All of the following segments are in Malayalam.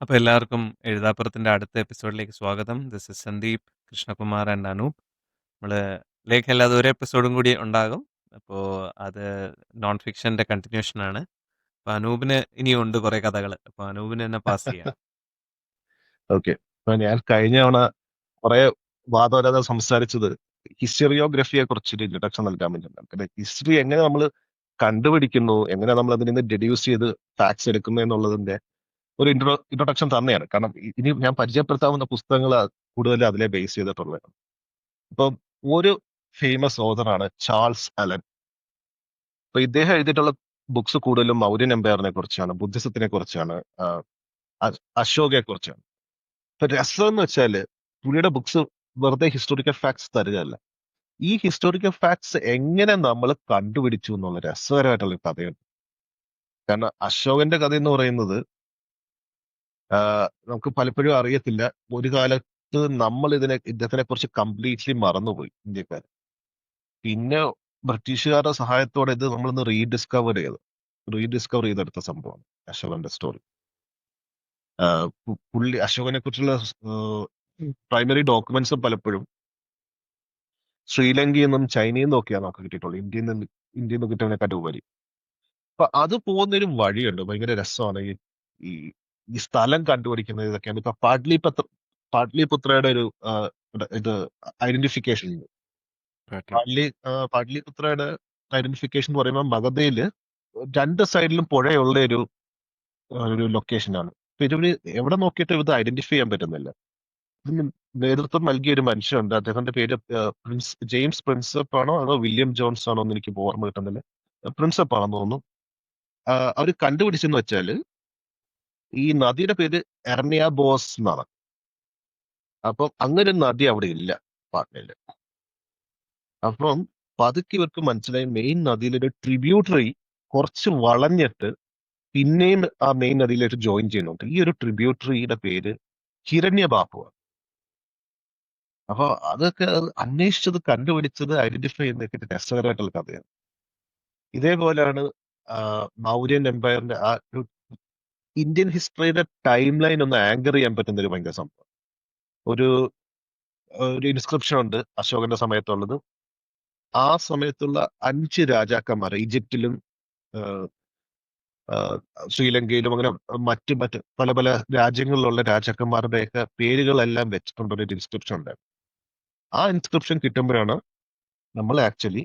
അപ്പോൾ എല്ലാവർക്കും എഴുതാപ്പുറത്തിൻ്റെ അടുത്ത എപ്പിസോഡിലേക്ക് സ്വാഗതം. This is Sandeep, Krishnakumar and Anoop. നമ്മൾ ലേഖല്ലാതെ ഒരു എപ്പിസോഡും കൂടി ഉണ്ടാകും. അപ്പോൾ അത് നോൺ ഫിക്ഷൻ്റെ കണ്ടിന്യൂഷനാണ്. അപ്പോൾ അനൂപിന് ഇനിയുണ്ട് കുറേ കഥകൾ. അപ്പോൾ അനൂപിന് തന്നെ പാസ് ചെയ്യാം. ഓക്കെ. അപ്പൊ ഞാൻ കഴിഞ്ഞ തവണ കുറെ വാദോരാതെ സംസാരിച്ചത് ഹിസ്റ്ററിയോഗ്രഫിയെ കുറിച്ചൊരു ഇൻട്രൊഡക്ഷൻ നൽകാൻ വേണ്ടിയിട്ടാണ്. ഹിസ്റ്ററി എങ്ങനെ നമ്മൾ കണ്ടുപിടിക്കുന്നു, എങ്ങനെ നമ്മൾ അതിൽ നിന്ന് ഡെഡ്യൂസ് ചെയ്ത് ഫാക്ട്സ് എടുക്കുന്നു എന്നുള്ളതിന്റെ ഒരു ഇൻട്രൊഡക്ഷൻ തന്നെയാണ്. കാരണം ഇനി ഞാൻ പരിചയപ്പെടുത്താവുന്ന പുസ്തകങ്ങൾ കൂടുതൽ അതിലെ ബേസ് ചെയ്തിട്ടുള്ളത്. അപ്പം ഒരു ഫേമസ് ഓഥറാണ് ചാൾസ് അലൻ. അപ്പൊ ഇദ്ദേഹം എഴുതിയിട്ടുള്ള ബുക്സ് കൂടുതലും മൗര്യൻ എംപയറിനെ കുറിച്ചാണ്, ബുദ്ധിസത്തിനെ കുറിച്ചാണ്, അശോകയെ കുറിച്ചാണ്. ഇപ്പൊ രസം എന്ന് വെച്ചാല് പുള്ളിയുടെ ബുക്സ് വെറുതെ ഹിസ്റ്റോറിക്കൽ ഫാക്ട്സ് തരികയല്ല. ഈ ഹിസ്റ്റോറിക്കൽ ഫാക്ട്സ് എങ്ങനെ നമ്മൾ കണ്ടുപിടിച്ചു എന്നുള്ള രസകരമായിട്ടുള്ള ഒരു കഥയുണ്ട്. കാരണം അശോകന്റെ കഥ എന്ന് പറയുന്നത് നമുക്ക് പലപ്പോഴും അറിയത്തില്ല. ഒരു കാലത്ത് നമ്മൾ ഇദ്ദേഹത്തിനെ കുറിച്ച് കംപ്ലീറ്റ്ലി മറന്നുപോയി ഇന്ത്യക്കാർ. പിന്നെ ബ്രിട്ടീഷുകാരുടെ സഹായത്തോടെ ഇത് നമ്മളൊന്ന് റീഡിസ്കവർ ചെയ്തെടുത്ത സംഭവമാണ് അശോകന്റെ സ്റ്റോറി. പുള്ളി അശോകനെ കുറിച്ചുള്ള പ്രൈമറി ഡോക്യുമെന്റ്സും പലപ്പോഴും ശ്രീലങ്കയിൽ നിന്നും ചൈനയിൽ നിന്നും ഒക്കെയാണ് നമുക്ക് കിട്ടിയിട്ടുള്ളത്. ഇന്ത്യയിൽ നിന്ന് കിട്ടുന്നതിനെക്കാട്ടും ഉപരി. അപ്പൊ അത് പോകുന്നൊരു വഴിയുണ്ട്, ഭയങ്കര രസമാണ്. ഈ ഈ സ്ഥലം കണ്ടുപിടിക്കുന്നത് ഇതൊക്കെയാണ്. ഇപ്പൊ പാട്ലിപുത്രയുടെ ഒരു ഇത് ഐഡന്റിഫിക്കേഷൻ. പാട്ലിപുത്രയുടെ ഐഡന്റിഫിക്കേഷൻ എന്ന് പറയുമ്പോൾ മഗധയില് രണ്ട് സൈഡിലും പുഴയുള്ള ഒരു ലൊക്കേഷനാണ്. അപ്പൊ ഇവര് എവിടെ നോക്കിയിട്ട് ഇത് ഐഡന്റിഫൈ ചെയ്യാൻ പറ്റുന്നില്ല. ഇതിന് നേതൃത്വം നൽകിയ ഒരു മനുഷ്യനുണ്ട്. അദ്ദേഹത്തിന്റെ പേര് ജെയിംസ് പ്രിൻസപ്പ് ആണോ അതോ വില്യം ജോൺസ് ആണോ എന്ന് എനിക്ക് ഓർമ്മ കിട്ടുന്നില്ല. പ്രിൻസപ്പ് ആണെന്ന് തോന്നുന്നു. അവർ കണ്ടുപിടിച്ചെന്ന് വെച്ചാല് ഈ നദിയുടെ പേര് എർണിയ ബോസ് എന്നാണ്. അപ്പം അങ്ങനെ ഒരു നദി അവിടെ ഇല്ല പാട്നയില്. അപ്പം പതുക്കെ ഇവർക്ക് മനസ്സിലായി മെയിൻ നദിയിലൊരു ട്രിബ്യൂട്ടറി കുറച്ച് വളഞ്ഞിട്ട് പിന്നെയും ആ മെയിൻ നദിയിലേക്ക് ജോയിൻ ചെയ്യുന്നുണ്ട്. ഈ ഒരു ട്രിബ്യൂട്ടറിയുടെ പേര് ഹിരണ്യബാഹുവാണ്. അപ്പൊ അതൊക്കെ അന്വേഷിച്ചത്, കണ്ടുപിടിച്ചത്, ഐഡന്റിഫൈ ചെയ്യുന്നതൊക്കെ രസകരമായിട്ടുള്ള കഥയാണ്. ഇതേപോലെയാണ് മൗര്യൻ എംപയറിന്റെ ആ ഒരു ഇന്ത്യൻ ഹിസ്റ്ററിയുടെ ടൈം ലൈൻ ഒന്ന് ആങ്കർ ചെയ്യാൻ പറ്റുന്ന ഒരു ഭയങ്കര സംഭവം. ഒരു ഇൻസ്ക്രിപ്ഷൻ ഉണ്ട് അശോകന്റെ സമയത്തുള്ളത്. ആ സമയത്തുള്ള 5 രാജാക്കന്മാർ ഈജിപ്തിലും ശ്രീലങ്കയിലും അങ്ങനെ മറ്റ് പല പല രാജ്യങ്ങളിലുള്ള രാജാക്കന്മാരുടെയൊക്കെ പേരുകളെല്ലാം വെച്ചിട്ടുള്ള ഒരു ഇൻസ്ക്രിപ്ഷൻ ഉണ്ടായിരുന്നു. ആ ഇൻസ്ക്രിപ്ഷൻ കിട്ടുമ്പോഴാണ് നമ്മൾ ആക്ച്വലി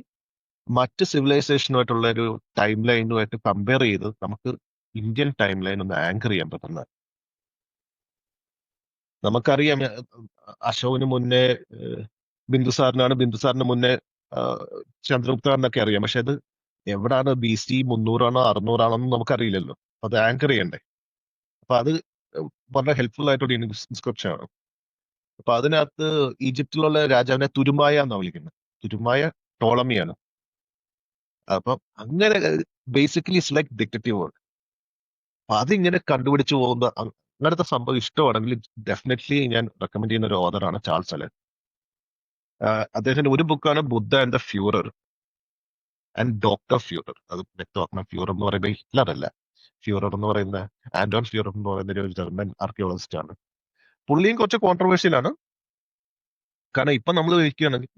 മറ്റ് സിവിലൈസേഷനുമായിട്ടുള്ള ഒരു ടൈം ലൈനുമായിട്ട് കമ്പയർ ചെയ്ത് നമുക്ക് ഇന്ത്യൻ ടൈം ലൈൻ ഒന്ന് ആങ്കർ ചെയ്യാൻ പറ്റുന്നത്. നമുക്കറിയാം അശോകന് മുന്നേ ബിന്ദുസാറിന് മുന്നേ ചന്ദ്രഗുപ്തനൊക്കെ അറിയാം. പക്ഷെ അത് എവിടാണ് BC 300 600 നമുക്കറിയില്ലല്ലോ. അത് ആങ്കർ ചെയ്യണ്ടേ. അപ്പൊ അത് വളരെ ഹെൽപ്ഫുൾ ആയിട്ടൊരു ഇൻസ്ക്രിപ്ഷൻ ആണ്. അപ്പൊ അതിനകത്ത് ഈജിപ്തിലുള്ള രാജാവിനെ തുരുമായ എന്നാണ് വിളിക്കുന്നത്. തുരുമായ ടോളമിയാണ്. അപ്പൊ അങ്ങനെ basically it's like detective work. അപ്പൊ അതിങ്ങനെ കണ്ടുപിടിച്ചു പോകുന്ന അങ്ങനത്തെ സംഭവം ഇഷ്ടമാണെങ്കിൽ ഡെഫിനറ്റ്ലി ഞാൻ റെക്കമെൻഡ് ചെയ്യുന്ന ഒരു ഓഥറാണ് ചാൾസ് അലൻ. അദ്ദേഹത്തിന്റെ ഒരു ബുക്കാണ് ബുദ്ധ ആൻഡ് ദ ഫ്യൂറർ ആൻഡ് ഡോക്ടർ ഫ്യൂറർ. അത് വ്യക്തമാക്കണം, ഫ്യൂറർ എന്ന് പറയുമ്പോൾ ഹിറ്റ്ലർ അല്ല. ഫ്യൂറർ എന്ന് പറയുന്ന ആന്റോൺ ഫ്യൂറർ എന്ന് പറയുന്ന ഒരു ജർമ്മൻ ആർക്കിയോളജിസ്റ്റ് ആണ്. പുള്ളിയും കുറച്ച് കോൺട്രവേഴ്ഷ്യലാണ്. കാരണം ഇപ്പൊ നമ്മൾ ചോദിക്കുകയാണെങ്കിൽ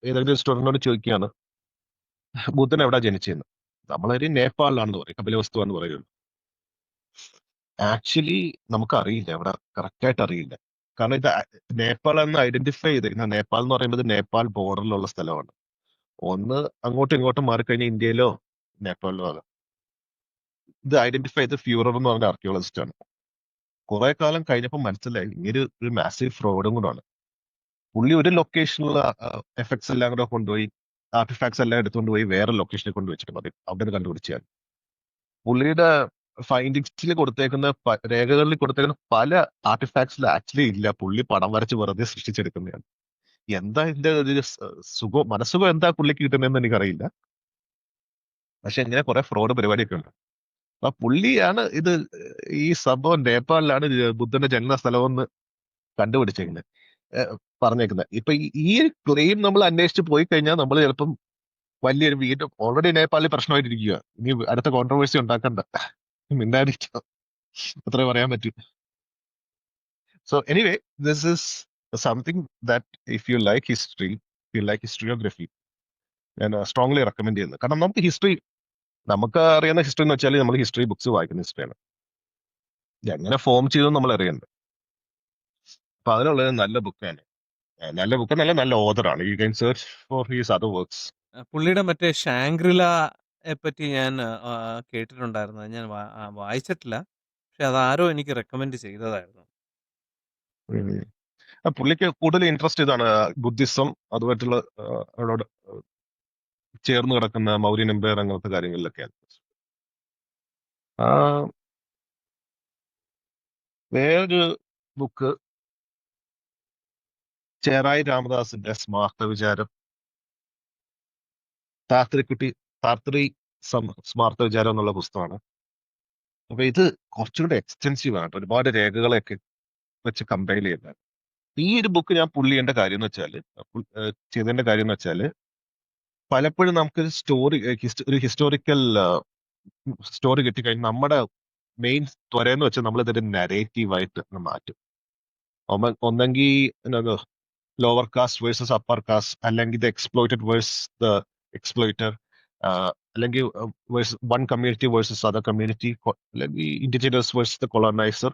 ഏതെങ്കിലും സ്റ്റുഡന്റിനോട് ചോദിക്കുകയാണ് ബുദ്ധൻ എവിടെ ജനിച്ചതെന്ന്, നമ്മളൊരു നേപ്പാളിലാണെന്ന് പറയും, കപിലവസ്തു എന്ന് പറയുള്ളൂ. ആക്ച്വലി നമുക്കറിയില്ല, എവിടെ കറക്റ്റ് ആയിട്ട് അറിയില്ല. കാരണം ഇത് നേപ്പാൾ എന്ന് ഐഡന്റിഫൈ ചെയ്തിരിക്കുന്ന, നേപ്പാൾ എന്ന് പറയുന്നത് നേപ്പാൾ ബോർഡറിലുള്ള സ്ഥലമാണ്. ഒന്ന് അങ്ങോട്ടും ഇങ്ങോട്ടും മാറിക്കഴിഞ്ഞാൽ ഇന്ത്യയിലോ നേപ്പാളിലോ ആകാം. ഇത് ഐഡന്റിഫൈ ചെയ്ത് ഫ്യൂറർ എന്ന് പറഞ്ഞ ആർക്കിയോളജിസ്റ്റ് ആണ്. കുറെ കാലം കഴിഞ്ഞപ്പോൾ മനസ്സിലായി ഇങ്ങനെ ഒരു മാസീവ് ഫ്രോഡും കൂടാണ്. പുള്ളി ഒരു ലൊക്കേഷനിലുള്ള എഫക്ട്സ് എല്ലാം കൂടെ കൊണ്ടുപോയി, ആർട്ടിഫാക്ട്സ് എല്ലാം എടുത്തുകൊണ്ട് പോയി വേറെ ലൊക്കേഷനിൽ കൊണ്ടുവച്ചിട്ട് മതി അവിടെ കണ്ടുപിടിച്ചാൽ. പുള്ളിയുടെ ഫൈൻഡിങ്സിൽ കൊടുത്തേക്കുന്ന രേഖകളിൽ കൊടുത്തേക്കുന്ന പല ആർട്ടിഫാക്ട്സിൽ ആക്ച്വലി ഇല്ല. പുള്ളി പടം വരച്ച് വെറുതെ സൃഷ്ടിച്ചെടുക്കുന്നതാണ്. എന്താ ഇതിന്റെ ഒരു മനസ്സുഖം എന്താ പുള്ളിക്ക് കിട്ടുന്നതെന്ന് എനിക്കറിയില്ല. പക്ഷെ ഇങ്ങനെ കുറെ ഫ്രോഡ് പരിപാടിയൊക്കെ ഉണ്ട്. അപ്പൊ പുള്ളിയാണ് ഇത് ഈ സംഭവം നേപ്പാളിലാണ് ബുദ്ധന്റെ ജന്മ സ്ഥലമെന്ന് കണ്ടുപിടിച്ചേക്കുന്നത്, പറഞ്ഞേക്കുന്നത്. ഇപ്പൊ ഈ ക്ലെയിം നമ്മൾ അന്വേഷിച്ച് പോയി കഴിഞ്ഞാൽ നമ്മൾ ചിലപ്പം വലിയൊരു വീണ്ടും ഓൾറെഡി നേപ്പാളിൽ പ്രശ്നമായിട്ടിരിക്കുക. ഇനി അടുത്ത കോൺട്രവേഴ്സി ഉണ്ടാക്കണ്ട, മിണ്ടായിരിക്കും, അത്രേ പറയാൻ പറ്റൂ. So anyway, this is something that if you like history, if you like historiography, ഞാൻ സ്ട്രോങ്ലി റെക്കമെൻഡ് ചെയ്യുന്നത്. കാരണം നമുക്ക് അറിയുന്ന ഹിസ്റ്ററി എന്ന് വെച്ചാൽ നമ്മൾ ഹിസ്റ്ററി ബുക്സ് വായിക്കുന്ന ഹിസ്റ്ററിയാണ്. എങ്ങനെ ഫോം ചെയ്തു നമ്മൾ അറിയണ്ട. അപ്പൊ അതിനുള്ളത് നല്ല ബുക്കാണ്. നല്ല ബുക്ക് നല്ല നല്ല ഓതറാണ്. You can search for his other works. പുള്ളിയുടെ മറ്റേ ഷാങ്ക്രിലയെ പറ്റി ഞാൻ കേട്ടിട്ടുണ്ടായിരുന്നു. അത് ഞാൻ വായിച്ചിട്ടില്ല. പക്ഷെ അതാരോ എനിക്ക് റെക്കമെൻഡ് ചെയ്തതായിരുന്നു. പുള്ളിക്ക് കൂടുതൽ ഇൻട്രസ്റ്റ് ഇതാണ് ബുദ്ധിസം, അതുമായിട്ടുള്ള അവരോട് ചേർന്ന് കിടക്കുന്ന മൗര്യൻ എംപയർ അങ്ങനത്തെ കാര്യങ്ങളിലൊക്കെയാണ്. വേറൊരു ബുക്ക് ചേറായി രാമദാസിന്റെ സ്മാർത്ത വിചാരം, താത്രി സ്മാർത്ത വിചാരം എന്നുള്ള പുസ്തകമാണ്. അപ്പൊ ഇത് കുറച്ചുകൂടെ എക്സ്റ്റെൻസീവ് ആണ്. ഒരുപാട് രേഖകളെയൊക്കെ വെച്ച് കമ്പൈൽ ചെയ്യുന്നത്. ഈ ഒരു ബുക്ക് ഞാൻ പുള്ളിയുടെ കാര്യം എന്ന് വെച്ചാല് ചെയ്തതിന്റെ കാര്യം എന്ന് വെച്ചാല് പലപ്പോഴും നമുക്ക് ഒരു ഹിസ്റ്റോറിക്കൽ സ്റ്റോറി കിട്ടിക്കഴിഞ്ഞാൽ നമ്മുടെ മെയിൻ ത്വരയെന്ന് വെച്ചാൽ നമ്മൾ ഇതൊരു നരേറ്റീവായിട്ട് മാറ്റും. ഒന്നെങ്കിൽ lower cast versus upper cast, അല്ലെങ്കിൽ ദ എക്സ്പ്ലോയിറ്റഡ് വേഴ്സസ് ദ എക്സ്പ്ലോയിറ്റർ, അല്ലെങ്കിൽ one community versus other community, അല്ലെങ്കിൽ ഇൻഡിജിനസ് വേഴ്സസ് ദ കൊളോണൈസർ.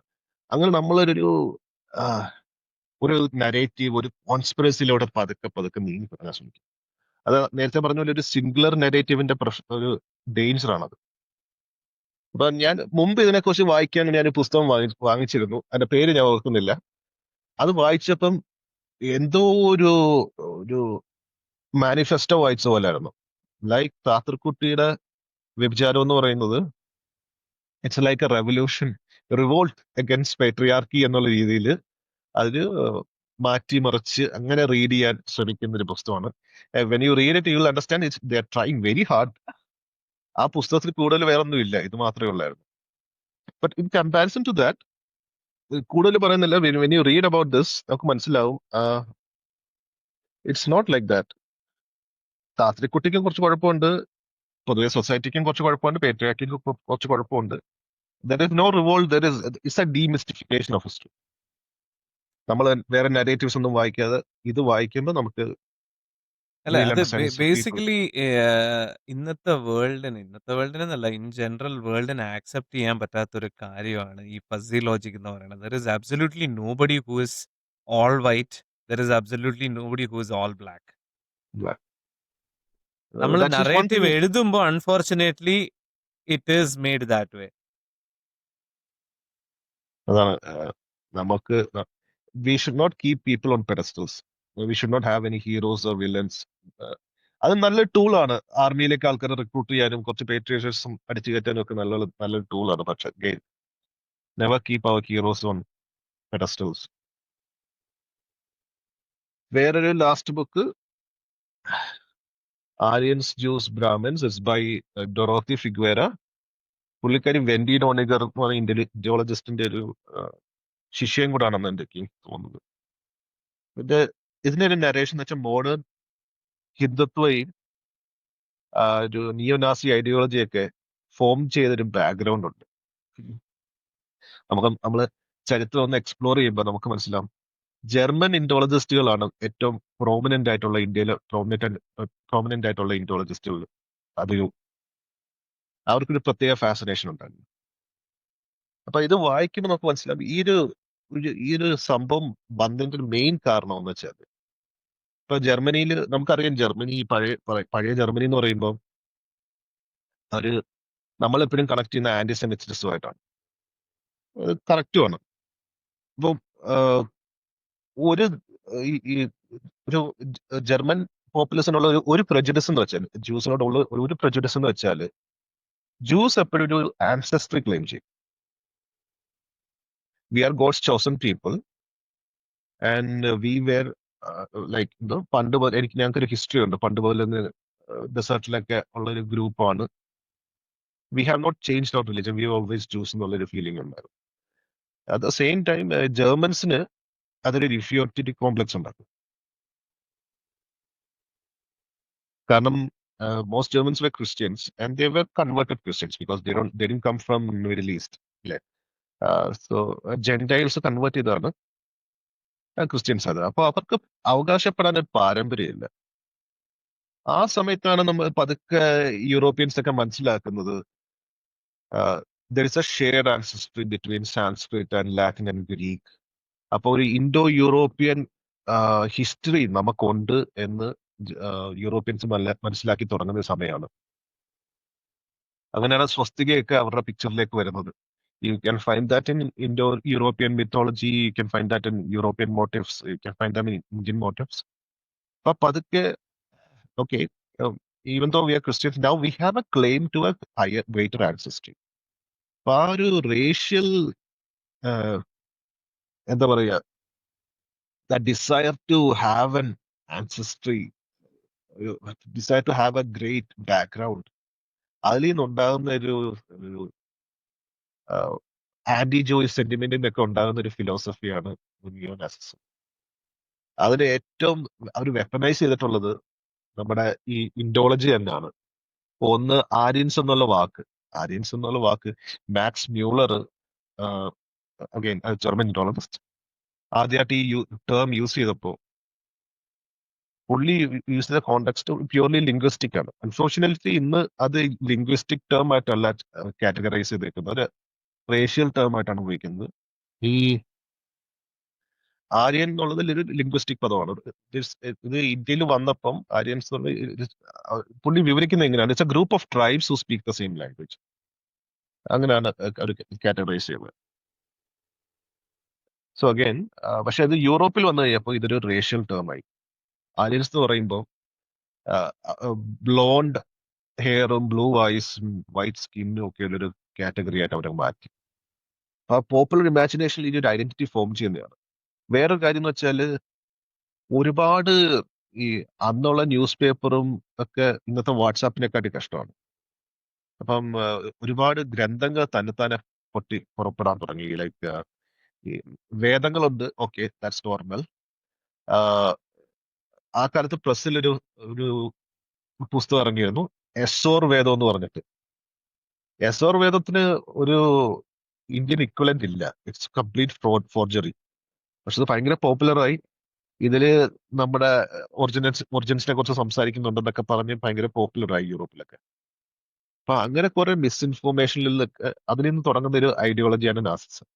അങ്ങനെ നമ്മളൊരു ഒരു നരേറ്റീവ്, ഒരു കോൺസ്പിറസിയിലൂടെ പതുക്കെ നീങ്ങി പറയാൻ ശ്രമിക്കും. അത് നേരത്തെ പറഞ്ഞ പോലെ ഒരു സിംഗുലർ നെറേറ്റീവിന്റെ ഒരു ഡേഞ്ചർ ആണത്. അപ്പൊ ഞാൻ മുമ്പ് ഇതിനെക്കുറിച്ച് വായിക്കാൻ ഞാൻ പുസ്തകം വാങ്ങിച്ചിരുന്നു. അതിന്റെ പേര് ഞാൻ ഓർക്കുന്നില്ല. അത് വായിച്ചപ്പം എന്തോ ഒരു മാനിഫെസ്റ്റോ വായിച്ച പോലായിരുന്നു. ലൈക്ക് താത്തർകുട്ടിയുടെ വ്യഭിചാരം എന്ന് പറയുന്നത് it's like A revolution, revolt against patriarchy എന്നുള്ള രീതിയിൽ അതിന് മാറ്റിമറിച്ച് അങ്ങനെ റീഡ് ചെയ്യാൻ ശ്രമിക്കുന്ന ഒരു പുസ്തകമാണ്. When you read it you will understand it's they are trying very hard. ആ പുസ്തകത്തിൽ കൂടുതൽ വേറൊന്നും ഇല്ല, ഇത് മാത്രമേ ഉള്ളായിരുന്നു. But in comparison to that, കൂടുതൽ പറയുന്നില്ല. When you read about this നമുക്ക് മനസ്സിലാവും ഇറ്റ്സ് നോട്ട് ലൈക്ക് ദാറ്റ്. താത്രിക്കുട്ടിക്കും കുറച്ച് കുഴപ്പമുണ്ട്, പൊതുവെ സൊസൈറ്റിക്കും കുറച്ച് കുഴപ്പമുണ്ട്, പേട്രിയാർക്കിക്കും കുറച്ച് കുഴപ്പമുണ്ട്. There is no revolt, there is it's a demystification of history. നമ്മൾ വേറെ നരേറ്റീവ്സ് ഒന്നും വായിക്കാതെ ഇത് വായിക്കുമ്പോൾ നമുക്ക് അല്ല, അത് ബേസിക്കലി ഇന്നത്തെ വേൾഡിനെന്നല്ല, ഇൻ ജനറൽ വേൾഡിനെ ആക്സെപ്റ്റ് ചെയ്യാൻ പറ്റാത്തൊരു കാര്യമാണ് ഈ ഫസി ലോജിക് എന്ന് പറയുന്നത്. There is absolutely nobody who is all white, there is absolutely nobody who is all black. നമ്മൾ നറേറ്റീവ് എഴുതുമ്പോൾ unfortunately it is made that way. അതാണ് നമുക്ക് we should not keep people on pedestals. We should not have any heroes or villains. അത് നല്ലൊരു ടൂളാണ്. ആർമിയിലേക്ക് ആൾക്കാരെ റിക്രൂട്ട് ചെയ്യാനും കുറച്ച് പേട്രിയോട്ടിസം അടിച്ചു കയറ്റാനും ഒക്കെ നല്ലൊരു ടൂളാണ്. പക്ഷെ never keep our heroes on pedestals. വേറൊരു last book Aryans, Jews, Brahmins, it's by Dorothy Figueira. പുള്ളിക്കാരി വെൻഡി ഡോണിഗർ എന്ന് പറയുന്ന ഇന്ത്യൻ ഒരു ശിഷ്യം കൂടാണെന്ന് എനിക്ക് തോന്നുന്നത്. ഇതിന്റെ ഒരു നരേഷൻ എന്ന് വെച്ചാൽ മോഡേൺ ഹിന്ദുത്വയും ഒരു നിയോനാസി ഐഡിയോളജിയൊക്കെ ഫോം ചെയ്തൊരു ബാക്ക്ഗ്രൗണ്ട് ഉണ്ട്. നമ്മള് ചരിത്രം ഒന്ന് എക്സ്പ്ലോർ ചെയ്യുമ്പോൾ നമുക്ക് മനസ്സിലാവും ജർമ്മൻ ഇൻഡോളജിസ്റ്റുകളാണ് ഏറ്റവും പ്രോമിനന്റ് ആയിട്ടുള്ള ഇന്ത്യയിലെ പ്രോമിനന്റ് ആയിട്ടുള്ള ഇൻഡോളജിസ്റ്റുകൾ. അധികവും അവർക്കൊരു പ്രത്യേക ഫാസിനേഷൻ ഉണ്ടായിരുന്നു. അപ്പൊ ഇത് വായിക്കുമ്പോൾ നമുക്ക് മനസ്സിലാവും ഈ ഒരു സംഭവം വന്നതിന്റെ ഒരു മെയിൻ കാരണം എന്ന് വെച്ചാൽ, ഇപ്പൊ ജർമ്മനിയിൽ നമുക്കറിയാം, ജർമ്മനി പഴയ ജർമ്മനി എന്ന് പറയുമ്പോൾ നമ്മളെപ്പോഴും കണക്ട് ചെയ്യുന്ന ആന്റിസെമിറ്റിസമായിട്ടാണ്. കറക്റ്റുമാണ്. ഇപ്പം ഒരു ജർമ്മൻ പോപ്പുലേഷനുള്ള ഒരു പ്രജുഡിസ് എന്ന് വെച്ചാൽ, ജ്യൂസിനോടുള്ള ഒരു പ്രജുഡിസ് എന്ന് വെച്ചാൽ, ജ്യൂസ് എപ്പോഴും ഒരു ആൻസെസ്ട്രി ക്ലെയിം ചെയ്യും. We are God's chosen people and we were like പണ്ട് പോലെ ഞങ്ങൾക്കൊരു ഹിസ്റ്ററി ഉണ്ട്. പണ്ട് പോലെ ഡെസേർട്ടിലൊക്കെ ഉള്ള ഒരു ഗ്രൂപ്പാണ്. We have not change our religion, we always Jews എന്നുള്ളൊരു ഫീലിംഗ് ഉണ്ടായിരുന്നു. അറ്റ് ദ സെയിം ടൈം ജർമ്മൻസിന് അതൊരു ഇൻഫീരിയോറിറ്റി കോംപ്ലക്സ് ഉണ്ടാക്കും. കാരണം most Germans were Christians and they were converted Christians because they didn't come from Middle East. So Gentiles convert ചെയ്താണ്. ക്രിസ്ത്യൻസ് അത്. അപ്പൊ അവർക്ക് അവകാശപ്പെടാൻ ഒരു പാരമ്പര്യമില്ല. ആ സമയത്താണ് നമ്മൾ പതുക്കെ യൂറോപ്യൻസ് ഒക്കെ മനസ്സിലാക്കുന്നത് there is A shared ancestry between Sanskrit and Latin and Greek. അപ്പൊ ഒരു ഇൻഡോ യൂറോപ്യൻ ഹിസ്റ്ററി നമുക്കുണ്ട് എന്ന് യൂറോപ്യൻസ് മനസ്സിലാക്കി തുടങ്ങുന്ന ഒരു സമയമാണ്. അങ്ങനെയാണ് സ്വസ്തികയൊക്കെ അവരുടെ പിക്ചറിലേക്ക് വരുന്നത്. You can find that in Indo European mythology, you can find that in European motives, you can find that in Indian motives. അപ്പൊ പതുക്കെ okay, even though we are Christians now we have a claim to a higher greater ancestry. അപ്പൊ ആ ഒരു റേഷ്യൽ എന്താ പറയുക, the desire to have an ancestry, desire to have a great background, അതിൽ നിന്നുണ്ടാകുന്ന ഒരു ആന്റി ജോയിസ് സെന്റിമെന്റിൽ ഒക്കെ ഉണ്ടാകുന്ന ഒരു ഫിലോസഫിയാണ് നിയോ നാസിസം. അതിന് ഏറ്റവും അവർ വെപ്പനൈസ് ചെയ്തിട്ടുള്ളത് നമ്മുടെ ഈ ഇൻഡോളജി തന്നെയാണ്. ഒന്ന് ആര്യൻസ് എന്നുള്ള വാക്ക് Max Müller, again German Indologist, ആദ്യമായിട്ട് ഈ ടേം യൂസ് ചെയ്തപ്പോ പുള്ളി യൂസ് ചെയ്ത കോണ്ടെക്സ്റ്റ് പ്യൂർലി ലിംഗ്വിസ്റ്റിക് ആണ്. അൺഫോർച്ചുനേറ്റ്ലി ഇന്ന് അത് ലിംഗ്വിസ്റ്റിക് ടേം ആയിട്ടല്ല കാറ്റഗറൈസ് ചെയ്തേക്കുന്നത്, ഒരു റേഷ്യൽ ടേം ആയിട്ടാണ് ഉപയോഗിക്കുന്നത്. ഈ ആര്യൻ എന്നുള്ളത് ഒരു ലിംഗ്വിസ്റ്റിക് പദമാണ്. ഇത് ഇന്ത്യയിൽ വന്നപ്പം ആര്യൻസ് പുള്ളി വിവരിക്കുന്നത് എങ്ങനെയാണ്, it's A group of tribes who speak the same language. അങ്ങനെയാണ് അവർ കാറ്റഗറൈസ് ചെയ്യുന്നത്. സോ അഗൈൻ, പക്ഷെ അത് യൂറോപ്പിൽ വന്നു കഴിഞ്ഞപ്പോൾ ഇതൊരു റേഷ്യൽ ടേം ആയി. ആര്യൻസ് എന്ന് പറയുമ്പോൾ ബ്ലോണ്ട് ഹെയറും ബ്ലൂ ഐസും വൈറ്റ് സ്കിന്നും ഒക്കെ ഉള്ളൊരു കാറ്റഗറി ആയിട്ട് അവരെ മാറ്റി. ആ പോപ്പുലർ ഇമാജിനേഷനിൽ ഈ ഒരു ഐഡന്റിറ്റി ഫോം ചെയ്യുന്നതാണ്. വേറൊരു കാര്യം എന്ന് വെച്ചാല് ഒരുപാട് ഈ അന്നുള്ള ന്യൂസ് പേപ്പറും ഒക്കെ ഇന്നത്തെ വാട്സാപ്പിനെക്കാട്ടി കഷ്ടമാണ്. അപ്പം ഒരുപാട് ഗ്രന്ഥങ്ങൾ തന്നെത്താനെ പുറപ്പെടാൻ തുടങ്ങി. ലൈക്ക് ഈ വേദങ്ങളുണ്ട്, ഓക്കെ, ദാറ്റ്സ് നോർമൽ. ആ കാലത്ത് പ്രസ്സിൽ ഒരു പുസ്തകം ഇറങ്ങിയിരുന്നു, എസോർ വേദം എന്ന് പറഞ്ഞിട്ട്. എസോർ വേദത്തിന് ഒരു ഇന്ത്യൻ ഇക്വലന്റ് ഇല്ല, ഇറ്റ്സ് കംപ്ലീറ്റ് ഫോർജറി. പക്ഷെ ഇത് ഭയങ്കര പോപ്പുലറായി. ഇതില് നമ്മുടെ ഒറിജിൻസിനെ കുറിച്ച് സംസാരിക്കുന്നുണ്ടെന്നൊക്കെ പറഞ്ഞ് ഭയങ്കര പോപ്പുലറായി യൂറോപ്പിലൊക്കെ. അപ്പൊ അങ്ങനെ കുറെ മിസ്ഇൻഫോർമേഷനിലൊക്കെ അതിൽ നിന്ന് തുടങ്ങുന്ന ഒരു ഐഡിയോളജിയാണ് നാസിസം.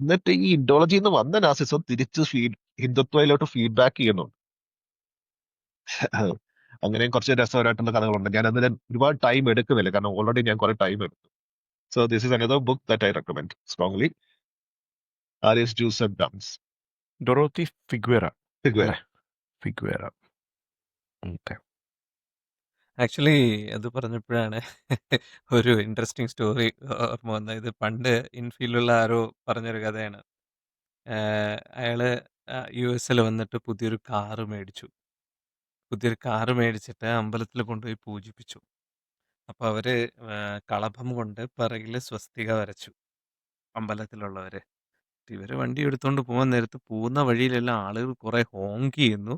എന്നിട്ട് ഈ ഇഡിയോളജിയിൽ നിന്ന് വന്ന നാസിസം തിരിച്ച് ഹിന്ദുത്വയിലോട്ട് ഫീഡ്ബാക്ക് ചെയ്യുന്നുണ്ട്. അങ്ങനെയും കുറച്ച് രസകരമായിട്ടുള്ള കഥകളുണ്ട്. ഞാൻ അതിന് ഒരുപാട് ടൈം എടുക്കുന്നില്ല, കാരണം ഓൾറെഡി ഞാൻ കുറെ ടൈം എടുത്തു. So this is another book that I recommend strongly, Aryans Jews and dumbs. Dorothy Figueira. Figueira. Figueira. Okay. Actually അത് പറഞ്ഞപ്പോഴാണ് ഒരു ഇൻട്രസ്റ്റിംഗ് സ്റ്റോറി ഓർമ്മ വന്നത്. ഇത് പണ്ട് ഇൻഫീൽഡുള്ള ആരോ പറഞ്ഞൊരു കഥയാണ്. അയാള് യുഎസിൽ വന്നിട്ട് പുതിയൊരു കാറ് മേടിച്ചു. പുതിയൊരു കാറ് മേടിച്ചിട്ട് അമ്പലത്തിൽ കൊണ്ടുപോയി പൂജിപ്പിച്ചു. അപ്പൊ അവര് കളഭം കൊണ്ട് പിറകില് സ്വസ്തിക വരച്ചു അമ്പലത്തിലുള്ളവര്. ഇവര് വണ്ടി എടുത്തോണ്ട് പോകാൻ നേരത്ത് പോകുന്ന വഴിയിലെല്ലാം ആളുകൾ കുറെ ഹോങ്ക് ചെയ്യുന്നു.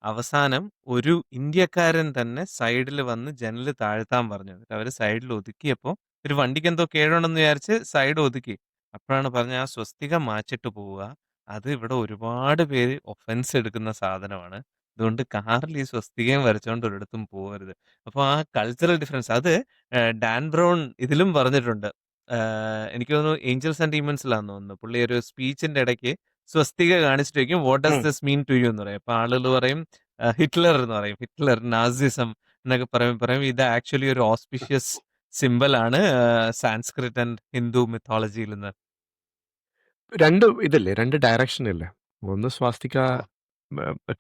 അവസാനം ഒരു ഇന്ത്യക്കാരൻ തന്നെ സൈഡിൽ വന്ന് ജനല് താഴ്ത്താൻ പറഞ്ഞു. എന്നിട്ട് അവര് സൈഡിൽ ഒതുക്കിയപ്പോ ഒരു വണ്ടിക്ക് എന്തോ കേടുണ്ടെന്ന് വിചാരിച്ച് സൈഡ് ഒതുക്കി. അപ്പോഴാണ് പറഞ്ഞത്, ആ സ്വസ്തിക മാച്ചിട്ട് പോവുക. അത് ഇവിടെ ഒരുപാട് പേര് ഒഫൻസ് എടുക്കുന്ന സാധനമാണ്. അതുകൊണ്ട് കാറിൽ ഈ സ്വസ്തികയും വരച്ചോണ്ട് ഒരിടത്തും പോകരുത്. അപ്പൊ ആ കൾച്ചറൽ ഡിഫറൻസ് അത് ഡാൻ ബ്രൗൺ ഇതിലും പറഞ്ഞിട്ടുണ്ട്. എനിക്ക് തോന്നുന്നു ഏഞ്ചൽസ് ആൻഡ് ഡീമൺസിലാന്ന് തോന്നുന്നു. പുള്ളി ഒരു സ്പീച്ചിന്റെ ഇടയ്ക്ക് സ്വസ്തിക കാണിച്ചിട്ട് ചോദിക്കും, what does this mean to you എന്ന് പറയും. അപ്പൊ ആളുകൾ പറയും ഹിറ്റ്ലർ എന്ന് പറയും. ഹിറ്റ്ലർ, നാസിസം എന്നൊക്കെ പറയും ഇത് ആക്ച്വലി ഒരു ഓസ്പിഷ്യസ് സിമ്പൽ ആണ് സാൻസ്ക്രിറ്റ് ആൻഡ് ഹിന്ദു മിത്തോളജിയിൽ നിന്ന്. രണ്ട് ഇതല്ലേ, രണ്ട് ഡയറക്ഷൻ അല്ലേ? ഒന്ന് സ്വാസ്തിക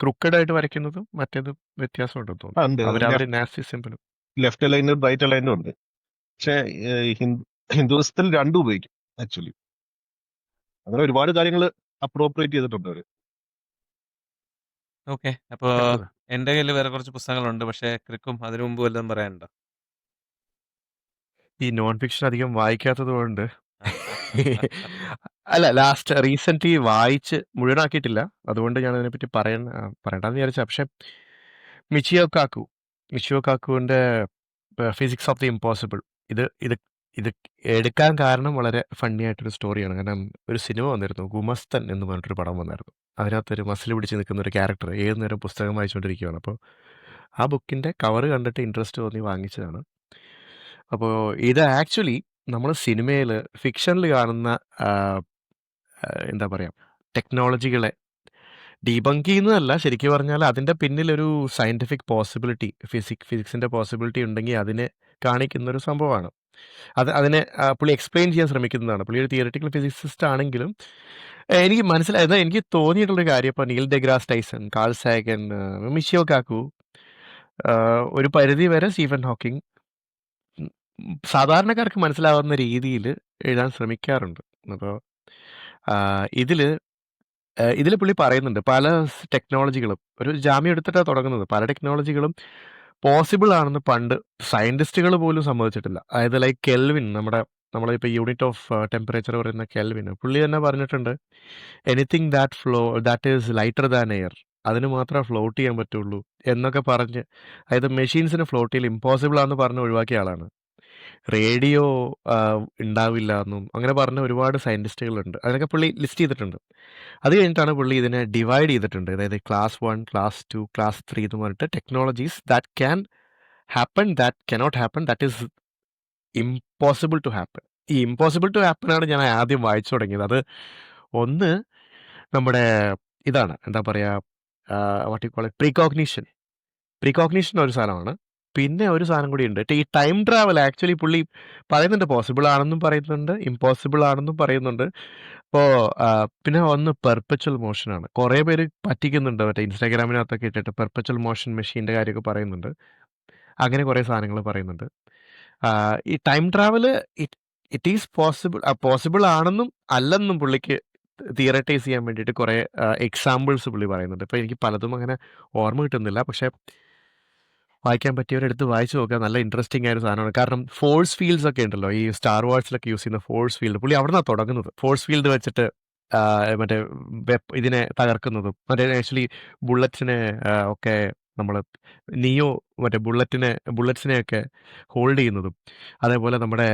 ക്രുക്കഡ് ആയിട്ട് വരയ്ക്കുന്നതും മറ്റേത് വ്യത്യാസമുണ്ടെന്ന് തോന്നുന്നു. അവരവര് നാസി സിമ്പിൾ ലെഫ്റ്റ് അലൈനും റൈറ്റ് അലൈനും ഉണ്ട്. പക്ഷെ ഹിന്ദുസ്ഥത്തിൽ രണ്ടും ഉപയോഗിക്കും ആക്ച്വലി. അങ്ങനെ ഒരുപാട് കാര്യങ്ങൾ അപ്രോപ്രിയേറ്റ് ചെയ്തിട്ടുണ്ട് അവര്. ഓക്കെ, അപ്പൊ എന്റെ കയ്യിൽ വേറെ കുറച്ച് പുസ്തകങ്ങളുണ്ട്. പക്ഷെ ക്രിക്കും അതിനു മുമ്പ് വല്ലതും പറയാനുണ്ടോ? ഈ നോൺ ഫിക്ഷൻ അധികം വായിക്കാത്തത് കൊണ്ട് അല്ല, ലാസ്റ്റ് റീസെന്റ് വായിച്ച് മുഴുവനാക്കിയിട്ടില്ല. അതുകൊണ്ട് ഞാൻ അതിനെപ്പറ്റി പറയണ്ടെന്ന് വിചാരിച്ച. പക്ഷെ മിച്ചിയോ കാക്കുവിന്റെ ഫിസിക്സ് ഓഫ് ദി ഇമ്പോസിബിൾ, ഇത് ഇത് ഇത് എടുക്കാൻ കാരണം വളരെ ഫണ്ണി ആയിട്ടൊരു സ്റ്റോറിയാണ്. കാരണം ഒരു സിനിമ വന്നിരുന്നു, ഗുമസ്തൻ എന്ന് പറഞ്ഞിട്ടൊരു പടം വന്നായിരുന്നു. അതിനകത്തൊരു മസിൽ പിടിച്ച് നിൽക്കുന്ന ഒരു ക്യാരക്ടർ ഏത് നേരം പുസ്തകം വായിച്ചുകൊണ്ടിരിക്കുകയാണ്. അപ്പോൾ ആ ബുക്കിൻ്റെ കവർ കണ്ടിട്ട് ഇൻട്രസ്റ്റ് തോന്നി വാങ്ങിച്ചതാണ്. അപ്പോൾ ഇത് ആക്ച്വലി നമ്മൾ സിനിമയിൽ ഫിക്ഷനിൽ കാണുന്ന ആ, എന്താ പറയുക, ടെക്നോളജികളെ ഡീബങ്ക് ചെയ്യുന്നതല്ല, ശരിക്കും പറഞ്ഞാൽ അതിൻ്റെ പിന്നിലൊരു സയൻറ്റിഫിക് പോസിബിലിറ്റി, ഫിസിക്സിൻ്റെ പോസിബിലിറ്റി ഉണ്ടെങ്കിൽ അതിനെ കാണിക്കുന്നൊരു സംഭവമാണ്. അതിനെ പുള്ളി എക്സ്പ്ലെയിൻ ചെയ്യാൻ ശ്രമിക്കുന്നതാണ്. പുള്ളി ഒരു തിയററ്റിക്കൽ ഫിസിക്സിസ്റ്റ് ആണെങ്കിലും എനിക്ക് മനസ്സിലായത്, എനിക്ക് തോന്നിയിട്ടുള്ളൊരു കാര്യം, ഇപ്പോൾ നീൽ ഡെഗ്രാസ് ടൈസൺ, കാൾ സാഗൻ, മിഷിയോ കാക്കു, ഒരു പരിധി വരെ സ്റ്റീഫൻ ഹോക്കിംഗ് സാധാരണക്കാർക്ക് മനസ്സിലാവുന്ന രീതിയിൽ എഴുതാൻ ശ്രമിക്കാറുണ്ട്. അപ്പോൾ ഇതിൽ പുള്ളി പറയുന്നുണ്ട് പല ടെക്നോളജികളും, ഒരു ജാമ്യം എടുത്തിട്ടാണ് തുടങ്ങുന്നത്, പല ടെക്നോളജികളും പോസിബിൾ ആണെന്ന് പണ്ട് സയൻറ്റിസ്റ്റുകൾ പോലും സമ്മതിച്ചിട്ടില്ല. അതായത് ലൈക്ക് കെൽവിൻ, നമ്മളിപ്പോൾ യൂണിറ്റ് ഓഫ് ടെമ്പറേച്ചർ പറയുന്ന കെൽവിൻ, പുള്ളി തന്നെ പറഞ്ഞിട്ടുണ്ട്, anything that is lighter than air, അതിന് മാത്രമേ ഫ്ലോട്ട് ചെയ്യാൻ പറ്റുള്ളൂ എന്നൊക്കെ പറഞ്ഞ്, അതായത് മെഷീൻസിന് ഫ്ലോട്ട് ചെയ്യൽ ഇമ്പോസിബിൾ ആണെന്ന് പറഞ്ഞ് ഒഴിവാക്കിയ ആളാണ്. റേഡിയോ ഉണ്ടാവില്ല എന്നും അങ്ങനെ പറഞ്ഞ ഒരുപാട് സയൻറ്റിസ്റ്റുകളുണ്ട്. അതിനൊക്കെ പുള്ളി ലിസ്റ്റ് ചെയ്തിട്ടുണ്ട്. അത് കഴിഞ്ഞിട്ടാണ് പുള്ളി ഇതിനെ ഡിവൈഡ് ചെയ്തിട്ടുണ്ട്. അതായത് ക്ലാസ് 1, ക്ലാസ് 2, ക്ലാസ് 3 എന്ന് പറഞ്ഞിട്ട് technologies that can happen, that cannot happen, that is impossible to happen. ഈ ഇമ്പോസിബിൾ ടു ഹാപ്പൻ ആണ് ഞാൻ ആദ്യം വായിച്ചു തുടങ്ങിയത്. അത് ഒന്ന് നമ്മുടെ ഇതാണ്, എന്താ പറയുക, വാട്ട് യു കോൾ ഇറ്റ്, പ്രീകോഗ്നിഷൻ ഒരു സാധനമാണ്. പിന്നെ ഒരു സാധനം കൂടി ഉണ്ട്, ഈ ടൈം ട്രാവൽ. ആക്ച്വലി പുള്ളി പറയുന്നുണ്ട് പോസിബിൾ ആണെന്നും പറയുന്നുണ്ട്, ഇമ്പോസിബിൾ ആണെന്നും പറയുന്നുണ്ട്. അപ്പോൾ പിന്നെ ഒന്ന് പെർപ്പച്വൽ മോഷനാണ്. കുറേ പേര് പറ്റിക്കുന്നുണ്ട്, മറ്റേ ഇൻസ്റ്റാഗ്രാമിനകത്തൊക്കെ ഇട്ടിട്ട് പെർപ്പച്വൽ മോഷൻ മെഷീൻ്റെ കാര്യമൊക്കെ പറയുന്നുണ്ട്. അങ്ങനെ കുറേ സാധനങ്ങൾ പറയുന്നുണ്ട്. ഈ time travel it is possible ആണെന്നും അല്ലെന്നും പുള്ളിക്ക് തിയററ്റൈസ് ചെയ്യാൻ വേണ്ടിയിട്ട് കുറേ എക്സാമ്പിൾസ് പുള്ളി പറയുന്നുണ്ട്. ഇപ്പോൾ എനിക്ക് പലതും അങ്ങനെ ഓർമ്മ കിട്ടുന്നില്ല, പക്ഷേ വായിക്കാൻ പറ്റിയവരെടുത്ത് വായിച്ചു നോക്കുക. നല്ല ഇൻട്രസ്റ്റിംഗ് ആയ ഒരു സാധനമാണ്. കാരണം ഫോഴ്സ് ഫീൽഡ്സ് ഒക്കെ ഉണ്ടല്ലോ, ഈ സ്റ്റാർ വാർസിലൊക്കെ യൂസ് ചെയ്യുന്ന ഫോഴ്സ് ഫീൽഡ്, പുള്ളി അവിടെ നിന്നാണ് തുടങ്ങുന്നത്. ഫോഴ്സ് ഫീൽഡ് വെച്ചിട്ട് മറ്റേ ഇതിനെ തകർക്കുന്നതും, മറ്റേ ആക്ച്വലി ബുള്ളറ്റ്സിനെ ഒക്കെ നമ്മൾ മറ്റേ ബുള്ളറ്റ്സിനെയൊക്കെ ഹോൾഡ് ചെയ്യുന്നതും, അതേപോലെ നമ്മുടെ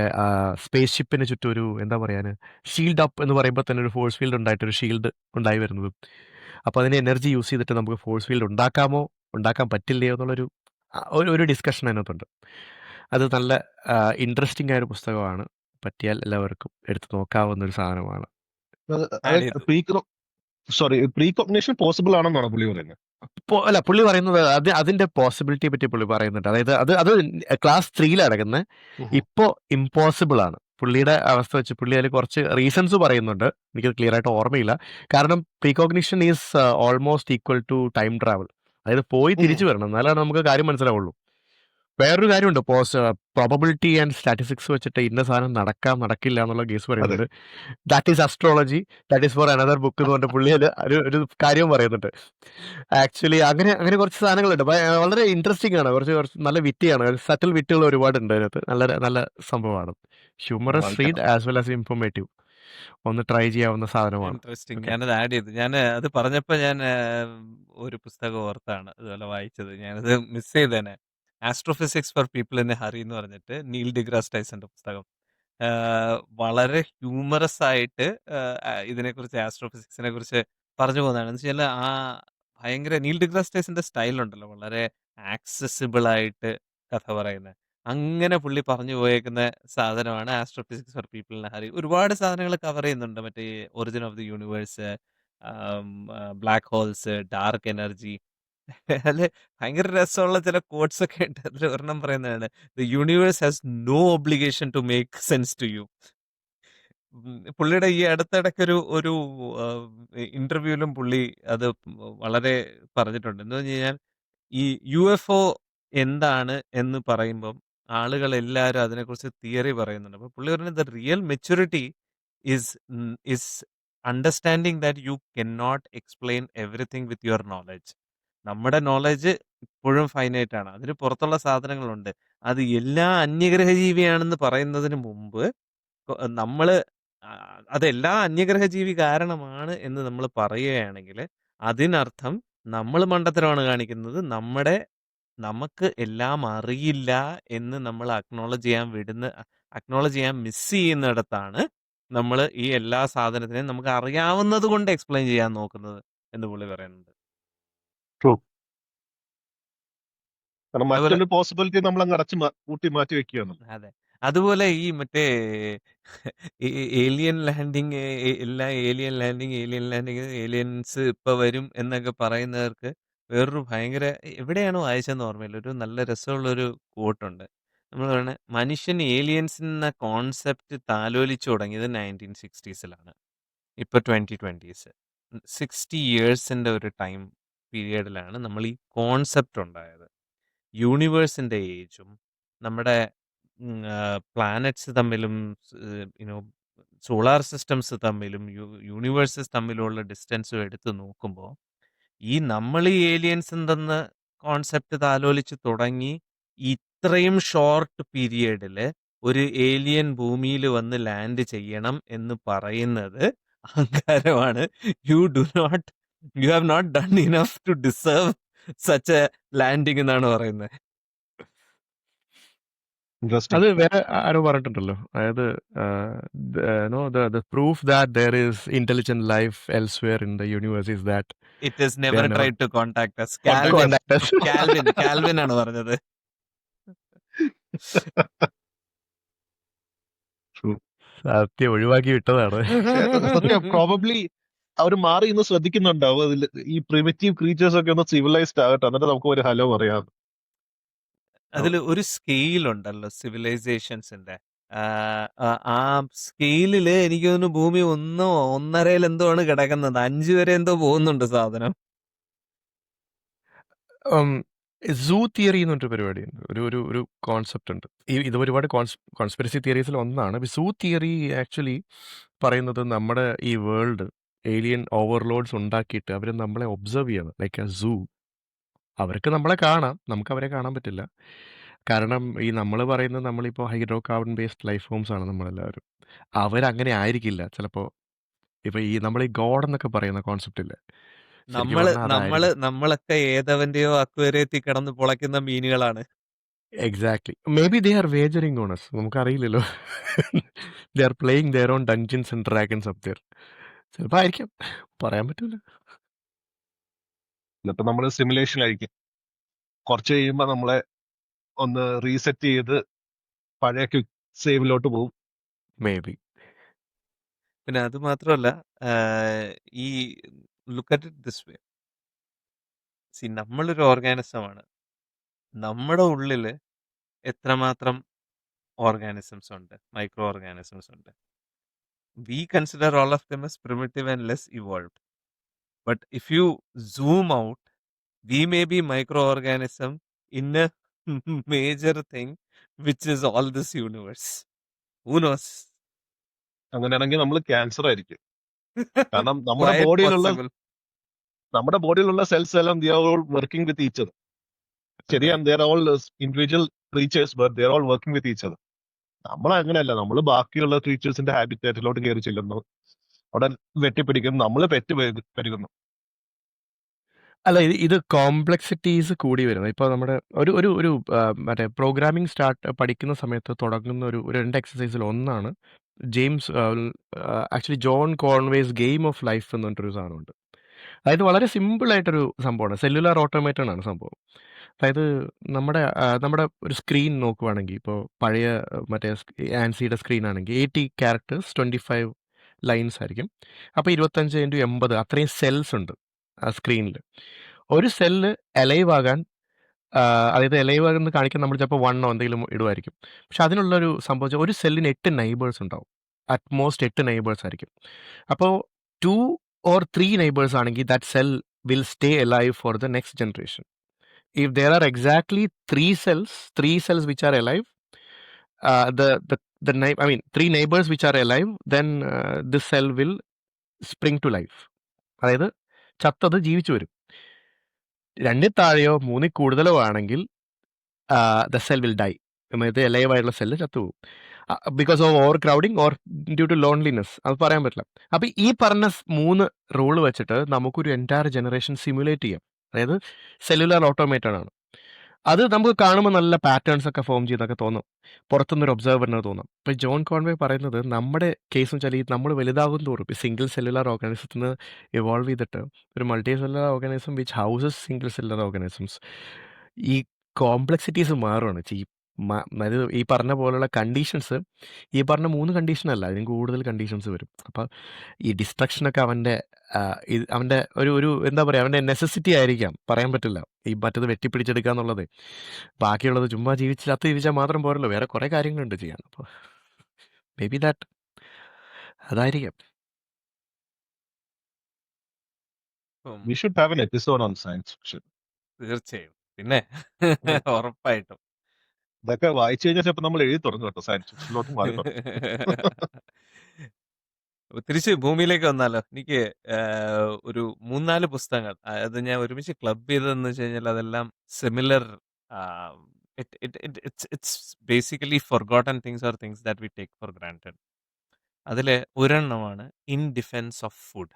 സ്പേസ് ഷിപ്പിന് ചുറ്റും ഒരു, എന്താ പറയാൻ, ഷീൽഡ് അപ്പ് എന്ന് പറയുമ്പോൾ തന്നെ ഒരു ഫോഴ്സ് ഫീൽഡ് ഉണ്ടായിട്ടൊരു ഷീൽഡ് ഉണ്ടായി വരുന്നതും. അപ്പോൾ അതിന് എനർജി യൂസ് ചെയ്തിട്ട് നമുക്ക് ഫോഴ്സ് ഫീൽഡ് ഉണ്ടാക്കാൻ പറ്റില്ലയോ എന്നുള്ളൊരു ഒരു ഡിസ്കഷൻ അതിനകത്തുണ്ട്. അത് നല്ല ഇൻട്രസ്റ്റിംഗ് ആയ ഒരു പുസ്തകമാണ്. പറ്റിയാൽ എല്ലാവർക്കും എടുത്ത് നോക്കാവുന്ന ഒരു സാധനമാണ്. പ്രീകോഗ്നിഷൻ പോസിബിൾ ആണെന്നാണ് പുള്ളി പറയുന്നത്. അല്ല, പുള്ളി പറയുന്നത് അതിന്റെ പോസിബിലിറ്റിയെ പറ്റി പുള്ളി പറയുന്നുണ്ട്. അതായത് അത് ക്ലാസ് 3 അടങ്ങുന്ന, ഇപ്പോൾ ഇമ്പോസിബിൾ ആണ്. പുള്ളിയുടെ അവസ്ഥ വെച്ച് പുള്ളി അതിൽ കുറച്ച് റീസൺസ് പറയുന്നുണ്ട്, എനിക്കത് ക്ലിയർ ആയിട്ട് ഓർമ്മയില്ല. കാരണം precognition is almost equal to time travel. അതായത് പോയി തിരിച്ചു വരണം, എന്നാലാണ് നമുക്ക് കാര്യം മനസ്സിലാവുള്ളൂ. വേറൊരു കാര്യമുണ്ട്, പ്രോബബിലിറ്റി ആൻഡ് സ്റ്റാറ്റിസ്റ്റിക്സ് വെച്ചിട്ട് ഇന്ന സാധനം നടക്കില്ല എന്നുള്ള കേസ് പറയുന്നുണ്ട്. That is astrology, that is for another book എന്ന് പറഞ്ഞ പുള്ളി ഒരു കാര്യം പറയുന്നുണ്ട്. ആക്ച്വലി അങ്ങനെ കുറച്ച് സാധനങ്ങളുണ്ട്. വളരെ ഇൻട്രസ്റ്റിംഗ് ആണ്, കുറച്ച് നല്ല വിറ്റിയാണ്, സറ്റിൽ വിറ്റുകൾ ഒരുപാടുണ്ട് അതിനകത്ത്. നല്ല സംഭവമാണ്. Humorous read as well as informative. ഒന്ന് ട്രൈ ചെയ്യാവുന്ന സാധനമാണ്. ഇൻട്രസ്റ്റിംഗ്. ഞാനത് ആഡ് ചെയ്തു. ഞാൻ അത് പറഞ്ഞപ്പോൾ ഞാൻ ഒരു പുസ്തകം ഓർത്താണ് അതുപോലെ വായിച്ചത്. ഞാനത് മിസ് ചെയ്തേനെ. Astrophysics for people in a hurry എന്ന് പറഞ്ഞിട്ട് നീൽ ഡിഗ്രാസ് ടൈസന്റെ പുസ്തകം. വളരെ ഹ്യൂമറസ് ആയിട്ട് ഇതിനെക്കുറിച്ച്, ആസ്ട്രോഫിസിക്സിനെ കുറിച്ച് പറഞ്ഞു പോകുന്നതാണ്. എന്ന് വെച്ചാൽ ഭയങ്കര നീൽ ഡിഗ്രാസ് ടൈസന്റെ സ്റ്റൈലുണ്ടല്ലോ, വളരെ ആക്സസിബിൾ ആയിട്ട് കഥ പറയുന്നത്. അങ്ങനെ പുള്ളി പറഞ്ഞു പോയേക്കുന്ന സാധനമാണ് astrophysics for people in a hurry. ഒരുപാട് സാധനങ്ങൾ കവർ ചെയ്യുന്നുണ്ട്. മറ്റേ origin of the universe, black holes, dark energy. അതില് ഭയങ്കര രസമുള്ള ചില കോട്സ് ഒക്കെ ഉണ്ട്. അതിൽ ഒരെണ്ണം പറയുന്നതാണ്, the universe has no obligation to make sense to you. പുള്ളിയുടെ ഈ അടുത്തിടയ്ക്കൊരു ഇന്റർവ്യൂവിലും പുള്ളി അത് വളരെ പറഞ്ഞിട്ടുണ്ട്. എന്ന് പറഞ്ഞു കഴിഞ്ഞാൽ ഈ UFO എന്താണ് എന്ന് പറയുമ്പം ആളുകൾ എല്ലാവരും അതിനെക്കുറിച്ച് തിയറി പറയുന്നുണ്ട്. അപ്പോൾ പുള്ളി പറഞ്ഞത് the real maturity is understanding that you can not explain everything with your knowledge. നമ്മുടെ നോളജ് ഇപ്പോഴും ഫൈനൈറ്റ് ആണ്. അതിന് പുറത്തുള്ള സാധനങ്ങളുണ്ട്. അത് എല്ലാ അന്യഗ്രഹ ജീവിയാണെന്ന് പറയുന്നതിന് മുമ്പ് നമ്മള് അതെല്ലാ അന്യഗ്രഹ ജീവി കാരണമാണ് എന്ന് നമ്മൾ പറയുകയാണെങ്കിൽ അതിനർത്ഥം നമ്മൾ മണ്ടത്തരമാണ് കാണിക്കുന്നത്. നമുക്ക് എല്ലാം അറിയില്ല എന്ന് നമ്മൾ അക്നോളജ് ചെയ്യാൻ മിസ് ചെയ്യുന്നിടത്താണ് നമ്മൾ ഈ എല്ലാ സാധനത്തിനെയും നമുക്ക് അറിയാവുന്നത് കൊണ്ട് എക്സ്പ്ലെയിൻ ചെയ്യാൻ നോക്കുന്നത് എന്ന് പുള്ളി പറയുന്നുണ്ട്. ട്രൂ. കാരണം അതുപോലെ മറ്റൊരു പോസിബിലിറ്റി നമ്മൾ അങ്ങ് കൂട്ടി മാറ്റി വെക്കുകയാണ്. അതെ. അതുപോലെ ഈ മറ്റേ ഏലിയൻ ലാൻഡിങ് ഏലിയൻസ് ഇപ്പൊ വരും എന്നൊക്കെ പറയുന്നവർക്ക് വേറൊരു ഭയങ്കര എവിടെയാണോ വായിച്ചെന്ന് ഓർമ്മയില്ല. ഒരു നല്ല രസമുള്ളൊരു കോട്ടുണ്ട്. നമ്മൾ പറയണ മനുഷ്യൻ ഏലിയൻസ് എന്ന കോൺസെപ്റ്റ് താലോലിച്ചു തുടങ്ങിയത് 1960s. ഇപ്പൊ 2020s. 60 ഇയേഴ്സിന്റെ ഒരു ടൈം പീരിയഡിലാണ് നമ്മൾ ഈ കോൺസെപ്റ്റ് ഉണ്ടായത്. യൂണിവേഴ്സിന്റെ ഏജും നമ്മുടെ പ്ലാനറ്റ്സ് തമ്മിലും യുനോ സോളാർ സിസ്റ്റംസ് തമ്മിലും യൂണിവേഴ്സസ് തമ്മിലുള്ള ഡിസ്റ്റൻസും എടുത്ത് നോക്കുമ്പോൾ ഈ നമ്മൾ ഈ ഏലിയൻസ് എന്തെന്ന് കോൺസെപ്റ്റ് താലോലിച്ച് തുടങ്ങി ഇത്രയും ഷോർട്ട് പീരിയഡിൽ ഒരു ഏലിയൻ ഭൂമിയിൽ വന്ന് ലാൻഡ് ചെയ്യണം എന്ന് പറയുന്നത് അഹങ്കാരമാണ്. You have not done enough to deserve such a landing എന്നാണ് പറയുന്നത്. ഇൻട്രസ്റ്റിംഗ്. അത് വേറെ ആരോ പറഞ്ഞിട്ടുണ്ടല്ലോ, അതായത് proof that there is intelligent life elsewhere in the universe is that it is never never try to contact us. contact us. Calvin ആണ് പറഞ്ഞത്. ട്രൂ. സത്യം ഒഴിവാക്കി വിട്ടതാണ്. സത്യം പ്രോബബ്ലി അവർ മാറി ഇന്ന് ശ്രദ്ധിക്കുന്നുണ്ടാവും അതിൽ ഈ പ്രിമിറ്റീവ് ക്രീച്ചേഴ്സ് ഒക്കെ ഒന്ന് സിവിലൈസ്ഡ് ആകട്ടെ, എന്നിട്ട് നമുക്ക് ഒരു ഹലോ പറയാം. അതിൽ ഒരു സ്കെയിൽ ഉണ്ടല്ലോ സിവിലൈസേഷൻസിന്റെ. ആ സ്കെയിലില് എനിക്ക് തോന്നുന്നു ഭൂമി 1.5 എന്തോ ആണ് കിടക്കുന്നത്. 5 വരെ എന്തോ പോകുന്നുണ്ട് സാധനം. സൂ തിയറി എന്ന് പറഞ്ഞൊരു പരിപാടിയുണ്ട്, ഒരു കോൺസെപ്റ്റ് ഉണ്ട്. ഇത് ഒരുപാട് കോൺസ്പിറസി തിയറീസിൽ ഒന്നാണ്. സൂ തിയറി ആക്ച്വലി പറയുന്നത് നമ്മുടെ ഈ വേൾഡ് ഏലിയൻ ഓവർലോഡ്സ് ഉണ്ടാക്കിയിട്ട് അവർ നമ്മളെ ഒബ്സർവ് ചെയ്യണം, ലൈക്ക് എ സൂ. അവർക്ക് നമ്മളെ കാണാം, നമുക്ക് അവരെ കാണാൻ പറ്റില്ല. കാരണം ഈ നമ്മൾ പറയുന്നത് നമ്മളിപ്പോൾ hydro carbon based life forms ആണ് നമ്മളെല്ലാവരും. അവരങ്ങനെ ആയിരിക്കില്ല ചിലപ്പോൾ. ഇപ്പൊ ഈ നമ്മൾ ഈ ഗോഡ് എന്നൊക്കെ പറയുന്ന കോൺസെപ്റ്റ് ഇല്ലേ, ശരിക്കും പറഞ്ഞാൽ അതായിരിക്കും. നമ്മളൊക്കെ ഏതവന്റെയോ അക്വേറിയത്തിൽ കിടന്ന് പൊളയ്ക്കുന്ന മീനുകളാണ്. Exactly. Maybe they are wagering on us. നമുക്കറിയില്ലല്ലോ. They are playing their own Dungeons and Dragons up there. ചിലപ്പോൾ ആയിരിക്കാം, പറയാൻ പറ്റൂല. എന്നിട്ട് നമ്മൾ സിമുലേഷനിലായിരിക്കും. കുറച്ച് കഴിയുമ്പോൾ നമ്മളെ ഒന്ന് റീസെറ്റ് ചെയ്ത് പഴയ ക്വിക്ക് സേവിലോട്ട് പോകും. May be. പിന്നെ അത് മാത്രമല്ല, ഈ look at it this way. നമ്മളൊരു ഓർഗാനിസമാണ്. നമ്മുടെ ഉള്ളില് എത്രമാത്രം ഓർഗാനിസംസ് ഉണ്ട്, മൈക്രോ ഓർഗാനിസംസ് ഉണ്ട്. We consider all of them as primitive and less evolved. But if you zoom out, we may be microorganism in a major thing, which is all this universe. Who knows? അങ്ങനെയാണെങ്കിൽ നമ്മൾ ക്യാൻസർ ആയിരിക്കും. കാരണം Quite possible. നമ്മുടെ ബോഡിയിലുള്ള സെൽസ് എല്ലാം they are all working with each other. ശരിയാണ്, they are all individual creatures but they are all working with each other. നമ്മൾ അങ്ങനെയല്ല, നമ്മൾ ബാക്കിയുള്ള ക്രീച്ചേഴ്സിന്റെ ഹാബിറ്റാറ്റിലോട്ട് കയറി ചെല്ലുന്നു, അവിടെ വെട്ടിപ്പിടിക്കുന്നു, നമ്മൾ പെരുകുന്നു. അല്ല, ഇത് കോംപ്ലക്സിറ്റീസ് കൂടി വരുന്നത്. ഇപ്പോൾ നമ്മുടെ ഒരു മറ്റേ പ്രോഗ്രാമിംഗ് പഠിക്കുന്ന സമയത്ത് തുടങ്ങുന്ന ഒരു 2 എക്സസൈസിൽ ഒന്നാണ് actually John Conway's Game of Life എന്ന് പറഞ്ഞിട്ടൊരു സാധനമുണ്ട്. അതായത് വളരെ സിമ്പിളായിട്ടൊരു സംഭവമാണ്, സെല്ലുലാർ ഓട്ടോമേറ്റഡ് ആണ് സംഭവം. അതായത് നമ്മുടെ ഒരു സ്ക്രീൻ നോക്കുവാണെങ്കിൽ, ഇപ്പോൾ പഴയ മറ്റേ ആൻസിയുടെ സ്ക്രീൻ ആണെങ്കിൽ 80 ക്യാരക്ടേഴ്സ് 25 ലൈൻസ് ആയിരിക്കും. അപ്പോൾ 25 × 80 അത്രയും സെൽസ് ഉണ്ട് ആ സ്ക്രീനിൽ. ഒരു സെല്ല് അലൈവ് ആകാൻ, അതായത് അലൈവ് ആകുന്ന കാണിക്കാൻ നമ്മൾ ചിലപ്പോൾ 1 എന്തെങ്കിലും ഇടുമായിരിക്കും. പക്ഷെ അതിനുള്ളൊരു സംഭവം, ഒരു സെല്ലിന് 8 നൈബേഴ്സ് ഉണ്ടാവും. അറ്റ്മോസ്റ്റ് 8 നൈബേഴ്സ് ആയിരിക്കും. അപ്പോൾ 2 or 3 neighbors ആണെങ്കിൽ that cell will stay alive for the next generation. If there are exactly 3 cells which are alive, I mean 3 neighbors which are alive, then this cell will spring to life. അതായത് ചത്തത് ജീവിച്ചു വരും. 2 താഴെയോ 3 കൂടുതലോ ആണെങ്കിൽ the cell will die. അതായത് അലൈവ് ആയിട്ടുള്ള സെല്ല് ചത്തുപോകും. Because of overcrowding or due to loneliness, അത് പറയാൻ പറ്റില്ല. അപ്പോൾ ഈ പറഞ്ഞ 3 റൂൾ വെച്ചിട്ട് നമുക്കൊരു എൻറ്റയർ ജനറേഷൻ സിമുലേറ്റ് ചെയ്യാം. അതായത് സെല്ലുലാർ ഓട്ടോമേറ്റഡ് ആണ്. അത് നമുക്ക് കാണുമ്പോൾ നല്ല പാറ്റേൺസ് ഒക്കെ ഫോം ചെയ്യുന്നൊക്കെ തോന്നും. പുറത്തുനിന്നൊരു ഒബ്സർവറിന് തോന്നും. ഇപ്പൊ ജോൺ കോൺവേ പറയുന്നത് നമ്മുടെ കേസ് വെച്ചാൽ ഈ നമ്മൾ വലുതാകും തോറും സിംഗിൾ സെല്ലുലാർ ഓർഗാനിസത്തിൽ നിന്ന് ഇവോൾവ് ചെയ്തിട്ട് ഒരു multi cellular organism which houses single cellular organisms ഈ കോംപ്ലക്സിറ്റീസ് മാറുകയാണ് അതായത് ഈ പറഞ്ഞ പോലുള്ള കണ്ടീഷൻസ് ഈ പറഞ്ഞ 3 കണ്ടീഷൻ അല്ല, അതിനും കൂടുതൽ കണ്ടീഷൻസ് വരും. അപ്പം ഈ ഡിസ്ട്രക്ഷനൊക്കെ അവൻ്റെ ഒരു എന്താ പറയുക, അവൻ്റെ നെസസിറ്റി ആയിരിക്കാം, പറയാൻ പറ്റില്ല. ഈ മറ്റത് വെട്ടിപ്പിടിച്ചെടുക്കുക എന്നുള്ളത്. ബാക്കിയുള്ളത് ചുമ്മാ ജീവിച്ചാൽ മാത്രം പോരല്ലോ, വേറെ കുറേ കാര്യങ്ങളുണ്ട് ചെയ്യാൻ. അപ്പോൾ മേ ബി ദാറ്റ് അതായിരിക്കാം. ഉം, We should have an episode on science fiction. തീർച്ചയായും. പിന്നെ ഉം. ഉറപ്പായിട്ടും. ഇതൊക്കെ വായിച്ചു കഴിഞ്ഞാൽ ചിലപ്പോൾ നമ്മൾ എഴുതി തുടങ്ങും കേട്ടോ, സയൻസ് ഫിക്ഷനിലോട്ട് മാറി തുടങ്ങും. തിരിച്ച് ഭൂമിയിലേക്ക് വന്നാലോ? എനിക്ക് ഒരു 3-4 പുസ്തകങ്ങൾ അത് ഞാൻ ഒരുമിച്ച് ക്ലബ് ചെയ്തതെന്ന് വെച്ച് കഴിഞ്ഞാൽ അതെല്ലാം similar. It's basically forgotten things or things that we take for granted. അതിൽ ഒരെണ്ണമാണ് in defence of food.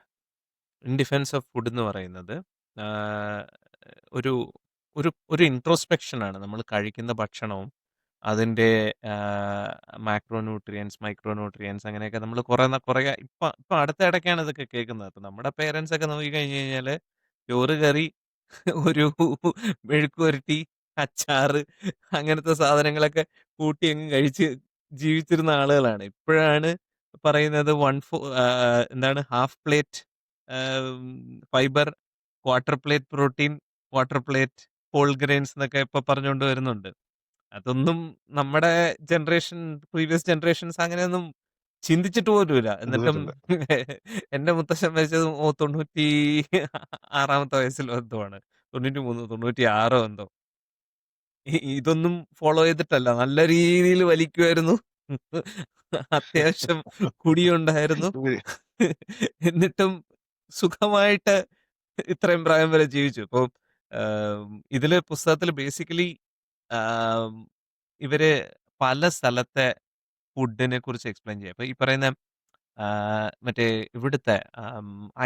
In defence of food എന്ന് പറയുന്നത് ആഹ്, ഒരു ഒരു ഒരു ഇൻട്രോസ്പെക്ഷനാണ്. നമ്മൾ കഴിക്കുന്ന ഭക്ഷണവും അതിൻ്റെ മാക്രോ ന്യൂട്രിയൻസ്, മൈക്രോ ന്യൂട്രിയൻസ്, അങ്ങനെയൊക്കെ നമ്മൾ കുറേ ഇപ്പം അടുത്ത ഇടയ്ക്കാണ് ഇതൊക്കെ കേൾക്കുന്നത്. അപ്പം നമ്മുടെ പേരൻസ് ഒക്കെ നോക്കിക്കഴിഞ്ഞ് കഴിഞ്ഞാൽ ചോറ് കറി ഒരു മെഴുക്ക് പുരട്ടി അച്ചാറ് അങ്ങനത്തെ സാധനങ്ങളൊക്കെ കൂട്ടി അങ്ങ് കഴിച്ച് ജീവിച്ചിരുന്ന ആളുകളാണ്. ഇപ്പോഴാണ് പറയുന്നത് എന്താണ് half plate fibre, quarter plate protein, quarter plate whole grains എന്നൊക്കെ ഇപ്പൊ പറഞ്ഞുകൊണ്ട് വരുന്നുണ്ട്. അതൊന്നും നമ്മുടെ പ്രീവിയസ് ജനറേഷൻസ് അങ്ങനെയൊന്നും ചിന്തിച്ചിട്ട് പോലുമില്ല. എന്നിട്ടും ചിന്തിച്ചിട്ടില്ല. എന്റെ മുത്തശ്ശൻ മരിച്ചത് 96-ാമത്തെ വയസ്സിലോ എന്തോ ആണ്. 93, 96 എന്തോ. ഇതൊന്നും ഫോളോ ചെയ്തിട്ടല്ല, നല്ല രീതിയിൽ വലിക്കുമായിരുന്നു. അത്യാവശ്യം കുടിയുണ്ടായിരുന്നു. എന്നിട്ടും സുഖമായിട്ട് ഇത്രയും പ്രായം വരെ ജീവിച്ചു. ഇപ്പൊ ഇതില് പുസ്തകത്തിൽ ബേസിക്കലി ഇവര് പല സ്ഥലത്തെ ഫുഡിനെ കുറിച്ച് എക്സ്പ്ലെയിൻ ചെയ്യും. അപ്പൊ ഈ പറയുന്ന മറ്റേ ഇവിടുത്തെ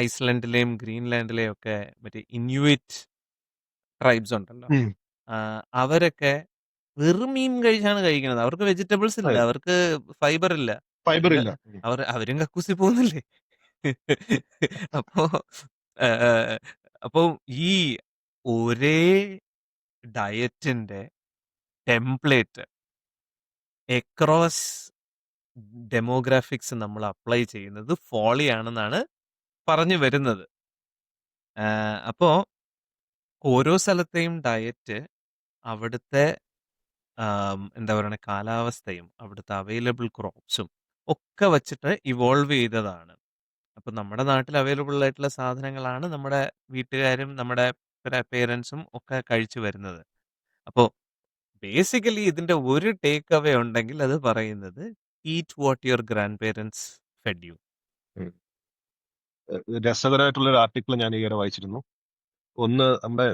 ഐസ്ലൻഡിലെയും ഗ്രീൻലാൻഡിലെയും ഒക്കെ മറ്റേ ഇൻയുയിറ്റ് ട്രൈബ്സ് ഉണ്ടല്ലോ. ഉം. അവരൊക്കെ വെറും മീൻ കഴിച്ചാണ് കഴിക്കുന്നത്. അവർക്ക് വെജിറ്റബിൾസ് ഇല്ല, അതെ. അവർക്ക് ഫൈബർ ഇല്ല. ഫൈബർ ഇല്ല. അവരും കക്കൂസി പോകുന്നില്ലേ? അപ്പോ ഏഹ്, അപ്പോ ഈ ഒരേ ഡയറ്റിന്റെ ടെംപ്ലേറ്റ് എക്രോസ് ഡെമോഗ്രാഫിക്സ് നമ്മൾ അപ്ലൈ ചെയ്യുന്നത് ഫോളിയാണെന്നാണ് പറഞ്ഞു വരുന്നത്. അപ്പോ ഓരോ സ്ഥലത്തെയും ഡയറ്റ് അവിടുത്തെ എന്താ പറയണ കാലാവസ്ഥയും അവിടുത്തെ അവൈലബിൾ ക്രോപ്സും ഒക്കെ വച്ചിട്ട് ഇവോൾവ് ചെയ്തതാണ്. അപ്പൊ നമ്മുടെ നാട്ടിൽ അവൈലബിൾ ആയിട്ടുള്ള സാധനങ്ങളാണ് നമ്മുടെ വീട്ടുകാരും നമ്മുടെ പേരൻസും ഒക്കെ കഴിച്ചു വരുന്നത്. അപ്പോൾ ബേസിക്കലി ഇതിന്റെ ഒരു ടേക്ക് അവേ ഉണ്ടെങ്കിൽ അത് പറയുന്നത് eat what your grand parents fed you. രസകരമായിട്ടുള്ള ഒരു ആർട്ടിക്കിൾ ഞാൻ ഈയിടെ വായിച്ചിരുന്നു. ഒന്ന്, നമ്മുടെ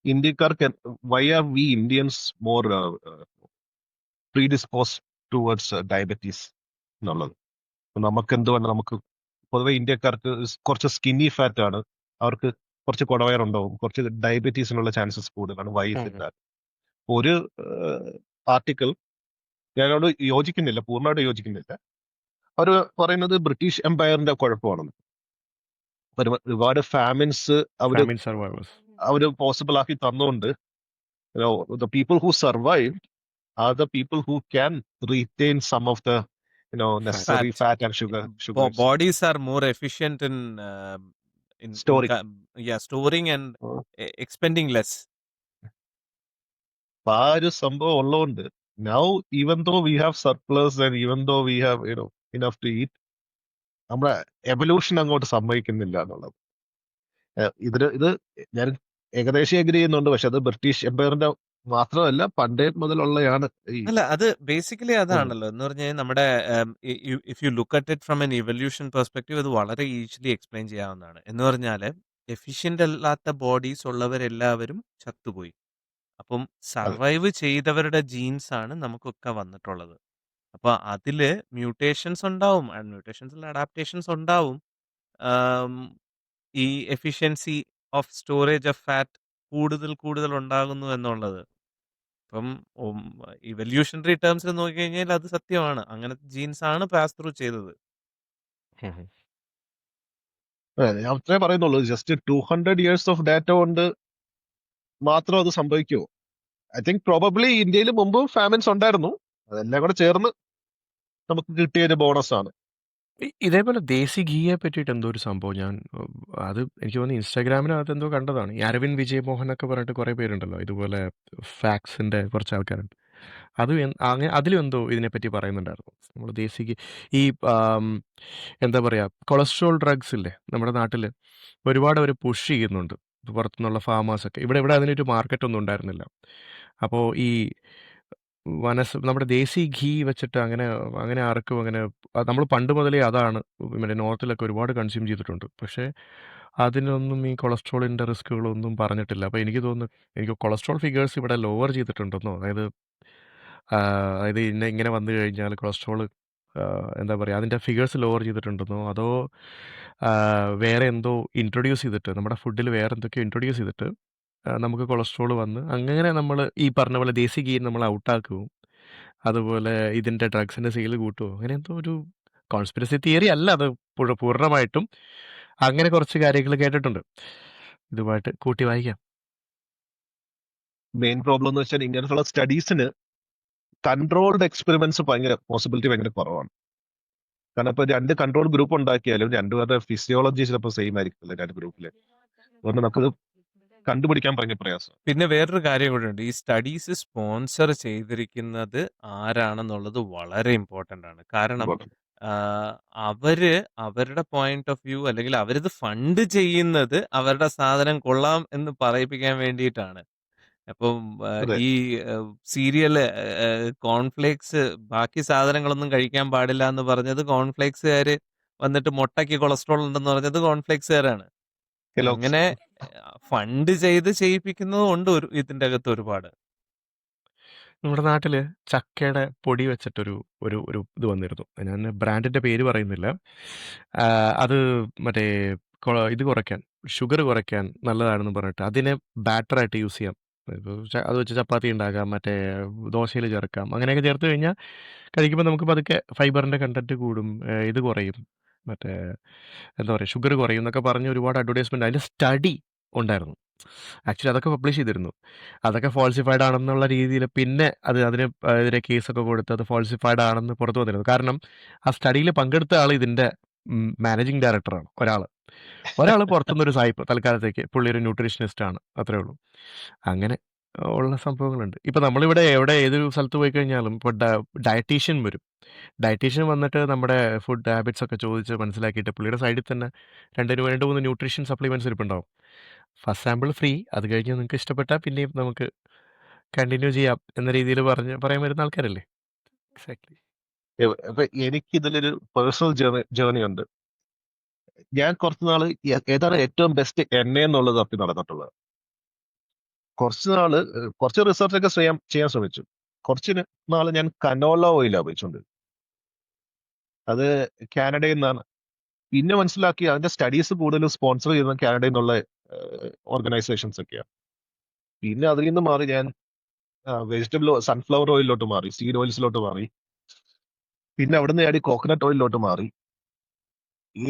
ഇന്ത്യക്കാർക്ക് why are we Indians more predispose towards diabetes എന്നുള്ളത്. നമുക്ക് എന്തുകൊണ്ട് നമുക്ക് പൊതുവെ ഇന്ത്യക്കാർക്ക് കുറച്ച് സ്കിന്നി ഫാറ്റ് ആണ്, അവർക്ക് കുറച്ച് കുടവയറുണ്ടാവും, കുറച്ച് ഡയബറ്റീസിനുള്ള ചാൻസസ് കൂടുതലാണ്. Why is it? ഒരു ആർട്ടിക്കിൾ ഞാനോട് യോജിക്കുന്നില്ല, പൂർണ്ണമായിട്ട് യോജിക്കുന്നില്ല. അവർ പറയുന്നത് ബ്രിട്ടീഷ് എംപയറിന്റെ കുഴപ്പമാണെന്ന്. ഒരുപാട് ഫാമിൻസ് അവര് പോസിബിൾ ആക്കി തന്നുകൊണ്ട് the people who survived are the people who can retain some of the necessary fat and sugars. Bodies are more efficient in storing and expending less. ആ ഒരു സംഭവം ഉള്ളതുകൊണ്ട് now even though we have surplus and even though we have enough to eat, നമ്മുടെ എവല്യൂഷൻ അങ്ങോട്ട് സമ്മതിക്കുന്നില്ല എന്നുള്ളത്. ഇത് ഞാൻ ഏകദേശം എഗ്രി ചെയ്യുന്നുണ്ട്. പക്ഷെ അത് ബ്രിട്ടീഷ് എംപയറിന്റെ മാത്രമല്ല, പണ്ടേ മുതലുള്ളതാണ്. അല്ല, അത് ബേസിക്കലി അതാണല്ലോ എന്ന് പറഞ്ഞാൽ നമ്മുടെ if you look at it from N evolution perspective അത് വളരെ ഈസിലി എക്സ്പ്ലെയിൻ ചെയ്യാവുന്നതാണ്. എന്ന് പറഞ്ഞാൽ എഫിഷ്യന്റ് അല്ലാത്ത ബോഡീസ് ഉള്ളവരെല്ലാവരും ചത്തുപോയി. അപ്പം സർവൈവ് ചെയ്തവരുടെ ജീൻസ് ആണ് നമുക്കൊക്കെ വന്നിട്ടുള്ളത്. അപ്പൊ അതില് മ്യൂട്ടേഷൻസ് ഉണ്ടാവും, മ്യൂട്ടേഷൻസിൽ അഡാപ്റ്റേഷൻസ് ഉണ്ടാവും. ഈ efficiency of storage of fat കൂടുതൽ ഉണ്ടാകുന്നു എന്നുള്ളത്. അപ്പം ഇവല്യൂഷണറി ടേംസിൽ നോക്കിക്കഴിഞ്ഞാൽ അത് സത്യമാണ്. അങ്ങനത്തെ ജീൻസ് ആണ് പാസ് ത്രൂ ചെയ്തത്. ഞാൻ അത്രേ പറയുന്നുള്ളൂ. ജസ്റ്റ് 200 years ഓഫ് ഡാറ്റ കൊണ്ട് മാത്രം അത് സംഭവിക്കുമോ? ഐ തിങ്ക് പ്രോബബ്ലി ഇന്ത്യയിൽ മുമ്പ് ഫാമിൻസ് ഉണ്ടായിരുന്നു. അതെല്ലാം കൂടെ ചേർന്ന് നമുക്ക് കിട്ടിയ ഒരു ബോണസ് ആണ്. ഇതേപോലെ ദേശി ഘീയെ പറ്റിയിട്ട് എന്തോ ഒരു സംഭവം അത് എനിക്ക് തോന്നുന്നു ഇൻസ്റ്റാഗ്രാമിനകത്ത് എന്തോ കണ്ടതാണ്. ഈ അരവിന്ദ് വിജയ് മോഹൻ ഒക്കെ പറഞ്ഞിട്ട് കുറേ പേരുണ്ടല്ലോ ഇതുപോലെ ഫാക്സിന്റെ കുറച്ച് ആൾക്കാരുണ്ട്. അത് അതിലും എന്തോ ഇതിനെപ്പറ്റി പറയുന്നുണ്ടായിരുന്നു. നമ്മൾ ദേശി ഘീ ഈ എന്താ പറയുക കൊളസ്ട്രോൾ ഡ്രഗ്സ് ഇല്ലേ നമ്മുടെ നാട്ടിൽ ഒരുപാട് അവർ പുഷ് ചെയ്യുന്നുണ്ട് പുറത്തുനിന്നുള്ള ഫാമേഴ്സൊക്കെ. ഇവിടെ അതിനൊരു മാർക്കറ്റൊന്നും ഉണ്ടായിരുന്നില്ല. അപ്പോൾ ഈ നമ്മുടെ ദേശി ഘീ വെച്ചിട്ട് അങ്ങനെ ആർക്കും നമ്മൾ പണ്ട് മുതലേ അതാണ് മറ്റേ നോർത്തിലൊക്കെ ഒരുപാട് കൺസ്യൂം ചെയ്തിട്ടുണ്ട്. പക്ഷേ അതിനൊന്നും ഈ കൊളസ്ട്രോളിൻ്റെ റിസ്കുകളൊന്നും പറഞ്ഞിട്ടില്ല. അപ്പോൾ എനിക്ക് തോന്നുന്നു എനിക്ക് കൊളസ്ട്രോൾ ഫിഗേഴ്സ് ഇവിടെ ലോവർ ചെയ്തിട്ടുണ്ടെന്നോ, അതായത് ഇങ്ങനെ വന്നു കഴിഞ്ഞാൽ കൊളസ്ട്രോൾ എന്താ പറയുക അതിൻ്റെ ഫിഗേഴ്സ് ലോവർ ചെയ്തിട്ടുണ്ടെന്നോ, അതോ വേറെ എന്തോ ഇൻട്രൊഡ്യൂസ് ചെയ്തിട്ട് നമ്മുടെ ഫുഡിൽ വേറെ എന്തൊക്കെയോ ഇൻട്രൊഡ്യൂസ് ചെയ്തിട്ട് നമുക്ക് കൊളസ്ട്രോൾ വന്ന് അങ്ങനെ നമ്മൾ ഈ പറഞ്ഞ പോലെ ദേശി ഘീ നമ്മൾ ഔട്ടാക്കുകയും അതുപോലെ ഇതിൻ്റെ ഡ്രഗ്സിൻ്റെ സെയിൽ കൂട്ടുമോ അങ്ങനെ എന്തോ ഒരു കോൺസ്പിറസി തിയറി അല്ല അത് പൂർണ്ണമായിട്ടും. അങ്ങനെ കുറച്ച് കാര്യങ്ങൾ കേട്ടിട്ടുണ്ട്. ഇതുമായിട്ട് കൂട്ടി വായിക്കാം. മെയിൻ പ്രോബ്ലം എന്ന് വെച്ചാൽ ഇങ്ങനത്തുള്ള സ്റ്റഡീസിന് കൺട്രോൾഡ് എക്സ്പെരിമെന്റ്സ് പോസിബിലിറ്റി ഭയങ്കര കുറവാണ്. കാരണം ഇപ്പൊ 2 കൺട്രോൾ ഗ്രൂപ്പ് ഉണ്ടാക്കിയാലും രണ്ടുപേരുടെ ഫിസിയോളജി ചിലപ്പോൾ സെയിം ആയിരിക്കില്ല 2 ഗ്രൂപ്പില്. അതുകൊണ്ട് നമുക്കത് കണ്ടുപിടിക്കാൻ ഭയങ്കര പ്രയാസം. പിന്നെ വേറൊരു കാര്യം കൂടെ ഉണ്ട്. ഈ സ്റ്റഡീസ് സ്പോൺസർ ചെയ്തിരിക്കുന്നത് ആരാണെന്നുള്ളത് വളരെ ഇമ്പോർട്ടന്റ് ആണ്. കാരണം അവര് അവരുടെ പോയിന്റ് ഓഫ് വ്യൂ അല്ലെങ്കിൽ അവരിത് ഫണ്ട് ചെയ്യുന്നത് അവരുടെ സാധനം കൊള്ളാം എന്ന് പറയിപ്പിക്കാൻ വേണ്ടിയിട്ടാണ്. അപ്പം അതെ. ഈ സീരിയല് കോൺഫ്ലേക്സ് ബാക്കി സാധനങ്ങളൊന്നും കഴിക്കാൻ പാടില്ല എന്ന് പറഞ്ഞത് കോൺഫ്ലേക്സുകാര് വന്നിട്ട് മുട്ടയ്ക്ക് കൊളസ്ട്രോൾ ഉണ്ടെന്ന് പറഞ്ഞത് കോൺഫ്ലേക്സുകാരാണ്. Kellogg's. അങ്ങനെ ഫണ്ട് ചെയ്ത് ചെയ്യിപ്പിക്കുന്നതും ഉണ്ട് ഇതിന്റെ അകത്ത് ഒരുപാട്. നമ്മുടെ നാട്ടിൽ ചക്കയുടെ പൊടി വെച്ചിട്ടൊരു ഒരു ഒരു ഇത് വന്നിരുന്നു. ഞാൻ ബ്രാൻഡിൻ്റെ പേര് പറയുന്നില്ല. അത് മറ്റേ ഇത് കുറയ്ക്കാൻ ഷുഗർ കുറയ്ക്കാൻ നല്ലതാണെന്ന് പറഞ്ഞിട്ട് അതിനെ ബാറ്ററായിട്ട് യൂസ് ചെയ്യാം. ഇപ്പോൾ അത് വെച്ച് ചപ്പാത്തി ഉണ്ടാക്കാം, മറ്റേ ദോശയിൽ ചേർക്കാം. അങ്ങനെയൊക്കെ ചേർത്ത് കഴിഞ്ഞാൽ കഴിക്കുമ്പോൾ നമുക്ക് പതുക്കെ ഫൈബറിൻ്റെ കണ്ടൻറ്റ് കൂടും, ഇത് കുറയും, മറ്റേ എന്താ പറയുക ഷുഗർ കുറയും എന്നൊക്കെ പറഞ്ഞ് ഒരുപാട് അഡ്വർടൈസ്മെൻറ്റ് അതിൻ്റെ സ്റ്റഡി ഉണ്ടായിരുന്നു. ആക്ച്വലി അതൊക്കെ പബ്ലിഷ് ചെയ്തിരുന്നു. അതൊക്കെ ഫാൾസിഫൈഡ് ആണെന്നുള്ള രീതിയിൽ പിന്നെ അതിന് എതിരെ കേസൊക്കെ കൊടുത്ത് അത് ഫാൾസിഫൈഡ് ആണെന്ന് പുറത്തു വന്നിരുന്നു. കാരണം ആ സ്റ്റഡിയിൽ പങ്കെടുത്ത ആൾ ഇതിൻ്റെ മാനേജിങ് ഡയറക്ടറാണ് ഒരാൾ പുറത്തുനിന്നൊരു സായിപ്പ് തൽക്കാലത്തേക്ക്. പുള്ളി ഒരു ന്യൂട്രീഷനിസ്റ്റ് ആണ്, അത്രേ ഉള്ളൂ. അങ്ങനെ ഉള്ള സംഭവങ്ങളുണ്ട്. ഇപ്പം നമ്മളിവിടെ ഏതൊരു സ്ഥലത്ത് പോയി കഴിഞ്ഞാലും ഇപ്പോൾ ഡയറ്റീഷ്യൻ വരും. ഡയറ്റീഷ്യൻ വന്നിട്ട് നമ്മുടെ ഫുഡ് ഹാബിറ്റ്സ് ഒക്കെ ചോദിച്ച് മനസ്സിലാക്കിയിട്ട് പുള്ളിയുടെ സൈഡിൽ തന്നെ 2-3 ന്യൂട്രീഷൻ സപ്ലിമെൻറ്റ്സ് ഇരിപ്പുണ്ടാവും. ഫസ്റ്റ് സാമ്പിൾ ഫ്രീ, അത് കഴിഞ്ഞ് നിങ്ങൾക്ക് ഇഷ്ടപ്പെട്ടാൽ പിന്നെയും നമുക്ക് കണ്ടിന്യൂ ചെയ്യാം എന്ന രീതിയിൽ പറയാൻ വരുന്ന ആൾക്കാരല്ലേ. എക്സാക്ട്ലി. അപ്പൊ എനിക്ക് ഇതിലൊരു പേഴ്സണൽ ജേർണി ഉണ്ട്. ഞാൻ കുറച്ചുനാള് ഏതാണ് ഏറ്റവും ബെസ്റ്റ് എണ്ണ എന്നുള്ളത് തപ്പി നടന്നിട്ടുള്ളത്. കുറച്ച് റിസർച്ച് ഒക്കെ ചെയ്യാൻ ശ്രമിച്ചു. കുറച്ച് നാള് ഞാൻ കനോല ഓയിലാണ് ഉപയോഗിച്ചുകൊണ്ട്. അത് കാനഡയിൽ നിന്നാണ്. പിന്നെ മനസ്സിലാക്കി അതിന്റെ സ്റ്റഡീസ് കൂടുതലും സ്പോൺസർ ചെയ്യുന്നത് കാനഡയിൽ നിന്നുള്ള ഓർഗനൈസേഷൻസ് ഒക്കെയാണ്. പിന്നെ അതിൽ നിന്ന് മാറി ഞാൻ സൺഫ്ലവർ ഓയിലിലോട്ട് മാറി, സീഡ് ഓയിൽസിലോട്ട് മാറി. പിന്നെ അവിടുന്ന് ചാടി കോക്കനട്ട് ഓയിലിലോട്ട് മാറി.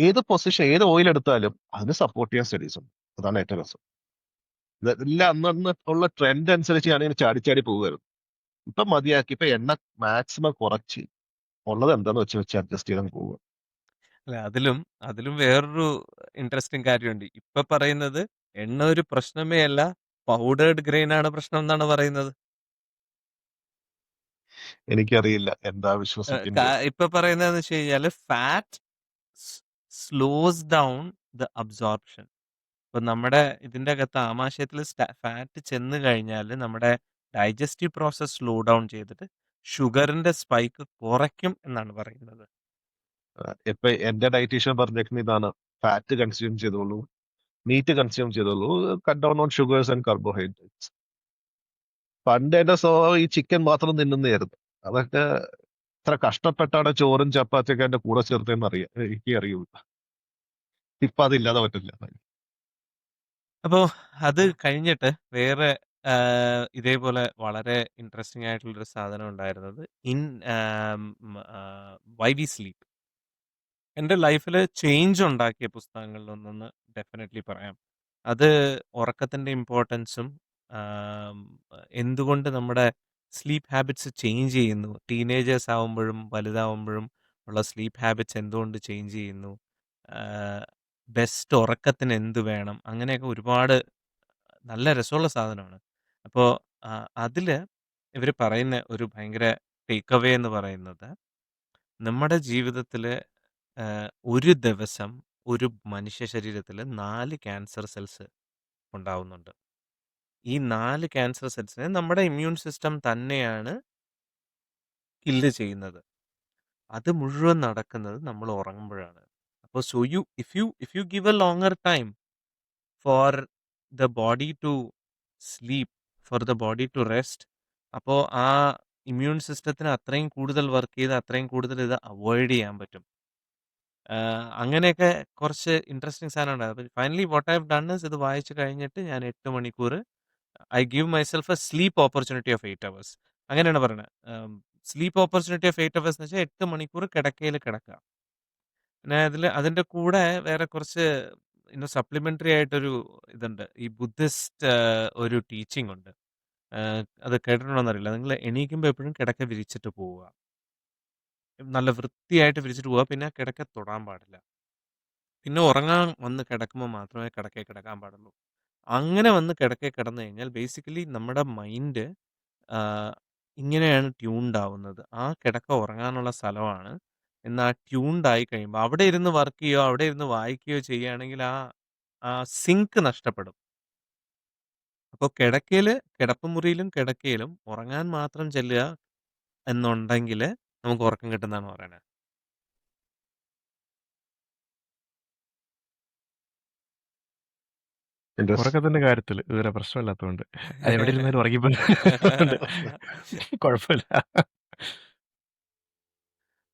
ഏത് ഓയിൽ എടുത്താലും അതിന് സപ്പോർട്ട് ചെയ്യാൻ സ്റ്റഡീസ് ഉണ്ട്. അതാണ് ഏറ്റവും രസം. ഇതെല്ലാം അന്ന് ഉള്ള ട്രെൻഡ് അനുസരിച്ച് ഞാനിങ്ങനെ ചാടി പോവുമായിരുന്നു. ഇപ്പൊ മതിയാക്കി. ഇപ്പൊ എണ്ണ മാക്സിമം കുറച്ച് ഉള്ളത് എന്താന്ന് വെച്ച് അഡ്ജസ്റ്റ് ചെയ്ത് പോവുക. അല്ല അതിലും വേറൊരു ഇൻട്രസ്റ്റിംഗ് കാര്യമുണ്ട്. ഇപ്പൊ പറയുന്നത് എണ്ണ ഒരു പ്രശ്നമേ അല്ല, പൗഡേർഡ് ഗ്രെയിൻ ആണ് പ്രശ്നം എന്നാണ് പറയുന്നത്. എനിക്കറിയില്ല എന്താ വിശ്വസിക്കുന്നത്. ഇപ്പൊ പറയുന്നതെന്ന് വെച്ച് കഴിഞ്ഞാല് fat slows down the absorption. ഇപ്പൊ നമ്മുടെ ഇതിന്റെ അകത്ത് ആമാശയത്തിൽ ഫാറ്റ് ചെന്ന് കഴിഞ്ഞാൽ നമ്മുടെ ഡൈജസ്റ്റീവ് പ്രോസസ് സ്ലോ ഡൗൺ ചെയ്തിട്ട് ഷുഗറിന്റെ സ്പൈക്ക് കുറയ്ക്കും എന്നാണ് പറയുന്നത്. ഇപ്പൊ എന്റെ ഡയറ്റീഷ്യൻ പറഞ്ഞേക്കുന്ന ഇതാണ്: ഫാറ്റ് കൺസ്യൂം ചെയ്തോളൂ, മീറ്റ് കൺസ്യൂം ചെയ്തോളൂ, cut down on sugars and carbohydrates. പണ്ട് എന്റെ സ്വഭാവം ഈ ചിക്കൻ മാത്രം തിന്നുന്നതായിരുന്നു. അതൊക്കെ എത്ര കഷ്ടപ്പെട്ടാണ് ചോറും ചപ്പാത്തിയൊക്കെ എന്റെ കൂടെ ചേർത്തെന്ന് എനിക്ക് അറിയുള്ളൂ. ഇപ്പൊ അതില്ലാതെ പറ്റില്ല. അപ്പോ അത് കഴിഞ്ഞിട്ട് വേറെ ഇതേപോലെ വളരെ ഇൻട്രസ്റ്റിംഗ് ആയിട്ടുള്ളൊരു സാധനം ഉണ്ടായിരുന്നത് in um, why we sleep. എൻ്റെ ലൈഫിൽ ചേഞ്ച് ഉണ്ടാക്കിയ പുസ്തകങ്ങളിലൊന്നെന്ന് ഡെഫിനറ്റ്ലി പറയാം. അത് ഉറക്കത്തിൻ്റെ ഇമ്പോർട്ടൻസും ആം, എന്തുകൊണ്ട് നമ്മുടെ സ്ലീപ്പ് ഹാബിറ്റ്സ് ചേഞ്ച് ചെയ്യുന്നു, ടീനേജേഴ്സ് ആവുമ്പോഴും വലുതാവുമ്പോഴും ഉള്ള സ്ലീപ്പ് ഹാബിറ്റ്സ് എന്തുകൊണ്ട് ചേഞ്ച് ചെയ്യുന്നു, ബെസ്റ്റ് ഉറക്കത്തിന് എന്ത് വേണം, അങ്ങനെയൊക്കെ ഒരുപാട് നല്ല രസമുള്ള സാധനമാണ്. അപ്പോൾ അതിൽ ഇവർ പറയുന്ന ഒരു ഭയങ്കര ടേക്ക് അവേ എന്ന് പറയുന്നത്, നമ്മുടെ ജീവിതത്തിൽ ഒരു ദിവസം ഒരു മനുഷ്യ ശരീരത്തിൽ 4 ക്യാൻസർ സെൽസ് ഉണ്ടാവുന്നുണ്ട്. ഈ 4 ക്യാൻസർ സെൽസിനെ നമ്മുടെ ഇമ്മ്യൂൺ സിസ്റ്റം തന്നെയാണ് കില്ല് ചെയ്യുന്നത്. അത് മുഴുവൻ നടക്കുന്നത് നമ്മൾ ഉറങ്ങുമ്പോഴാണ്. അപ്പോൾ if you give a longer time for the body to sleep, for the body to rest, അപ്പോൾ ആ ഇമ്മ്യൂൺ സിസ്റ്റത്തിന് അത്രയും കൂടുതൽ വർക്ക് ചെയ്ത് അത്രയും കൂടുതൽ ഇത് അവോയ്ഡ് ചെയ്യാൻ പറ്റും. അങ്ങനെയൊക്കെ കുറച്ച് ഇൻട്രസ്റ്റിംഗ് സാധനം ഉണ്ടായിരുന്നു. Finally what I have done is, ഇത് വായിച്ചു കഴിഞ്ഞിട്ട് ഞാൻ 8 മണിക്കൂർ I give myself A sleep opportunity of 8 hours. അങ്ങനെയാണ് പറയുന്നത്. സ്ലീപ്പ് ഓപ്പർച്യൂണിറ്റി ഓഫ് 8 അവേഴ്സ് എന്ന് വെച്ചാൽ 8 മണിക്കൂർ കിടക്കയിൽ കിടക്കുക. പിന്നെ അതിൻ്റെ കൂടെ വേറെ കുറച്ച് സപ്ലിമെന്ററി ആയിട്ടൊരു ഇതുണ്ട്. ഈ ബുദ്ധിസ്റ്റ് ഒരു ടീച്ചിങ് ഉണ്ട്. അത് കേട്ടിട്ടുണ്ടോയെന്നറിയില്ല. നിങ്ങൾ എണീക്കുമ്പോൾ എപ്പോഴും കിടക്ക വിരിച്ചിട്ട് പോവുക. നല്ല വൃത്തിയായിട്ട് വിരിച്ചിട്ട് പോവുക. പിന്നെ ആ കിടക്ക തൊടാൻ പാടില്ല. പിന്നെ ഉറങ്ങാൻ വന്ന് കിടക്കുമ്പോൾ മാത്രമേ കിടക്കയിൽ കിടക്കാൻ പാടുള്ളൂ. അങ്ങനെ വന്ന് കിടക്കയിൽ കിടന്നു കഴിഞ്ഞാൽ ബേസിക്കലി നമ്മുടെ മൈൻഡ് ഇങ്ങനെയാണ് ട്യൂൺഡ് ആവുന്നത്. ആ കിടക്ക ഉറങ്ങാനുള്ള സ്ഥലമാണ്. എന്നാൽ ട്യൂൺഡ് ആയി കഴിയുമ്പോൾ അവിടെ ഇരുന്ന് വർക്ക് ചെയ്യുകയോ അവിടെ ഇരുന്ന് വായിക്കുകയോ ചെയ്യുകയാണെങ്കിൽ ആ സിങ്ക് നഷ്ടപ്പെടും. അപ്പോൾ കിടപ്പുമുറിയിലും കിടക്കയിലും ഉറങ്ങാൻ മാത്രം ചെല്ലുക എന്നുണ്ടെങ്കിൽ നമുക്ക് ഉറക്കം കിട്ടുന്നതാണ് പറയുന്നത്. ഉറക്കത്തിന്റെ കാര്യത്തിൽ ഇതുവരെ പ്രശ്നമില്ലാത്തതുകൊണ്ട് അത് എവിടെ ഇരുന്നാലും ഉറങ്ങിപ്പോയി കുഴപ്പമില്ല.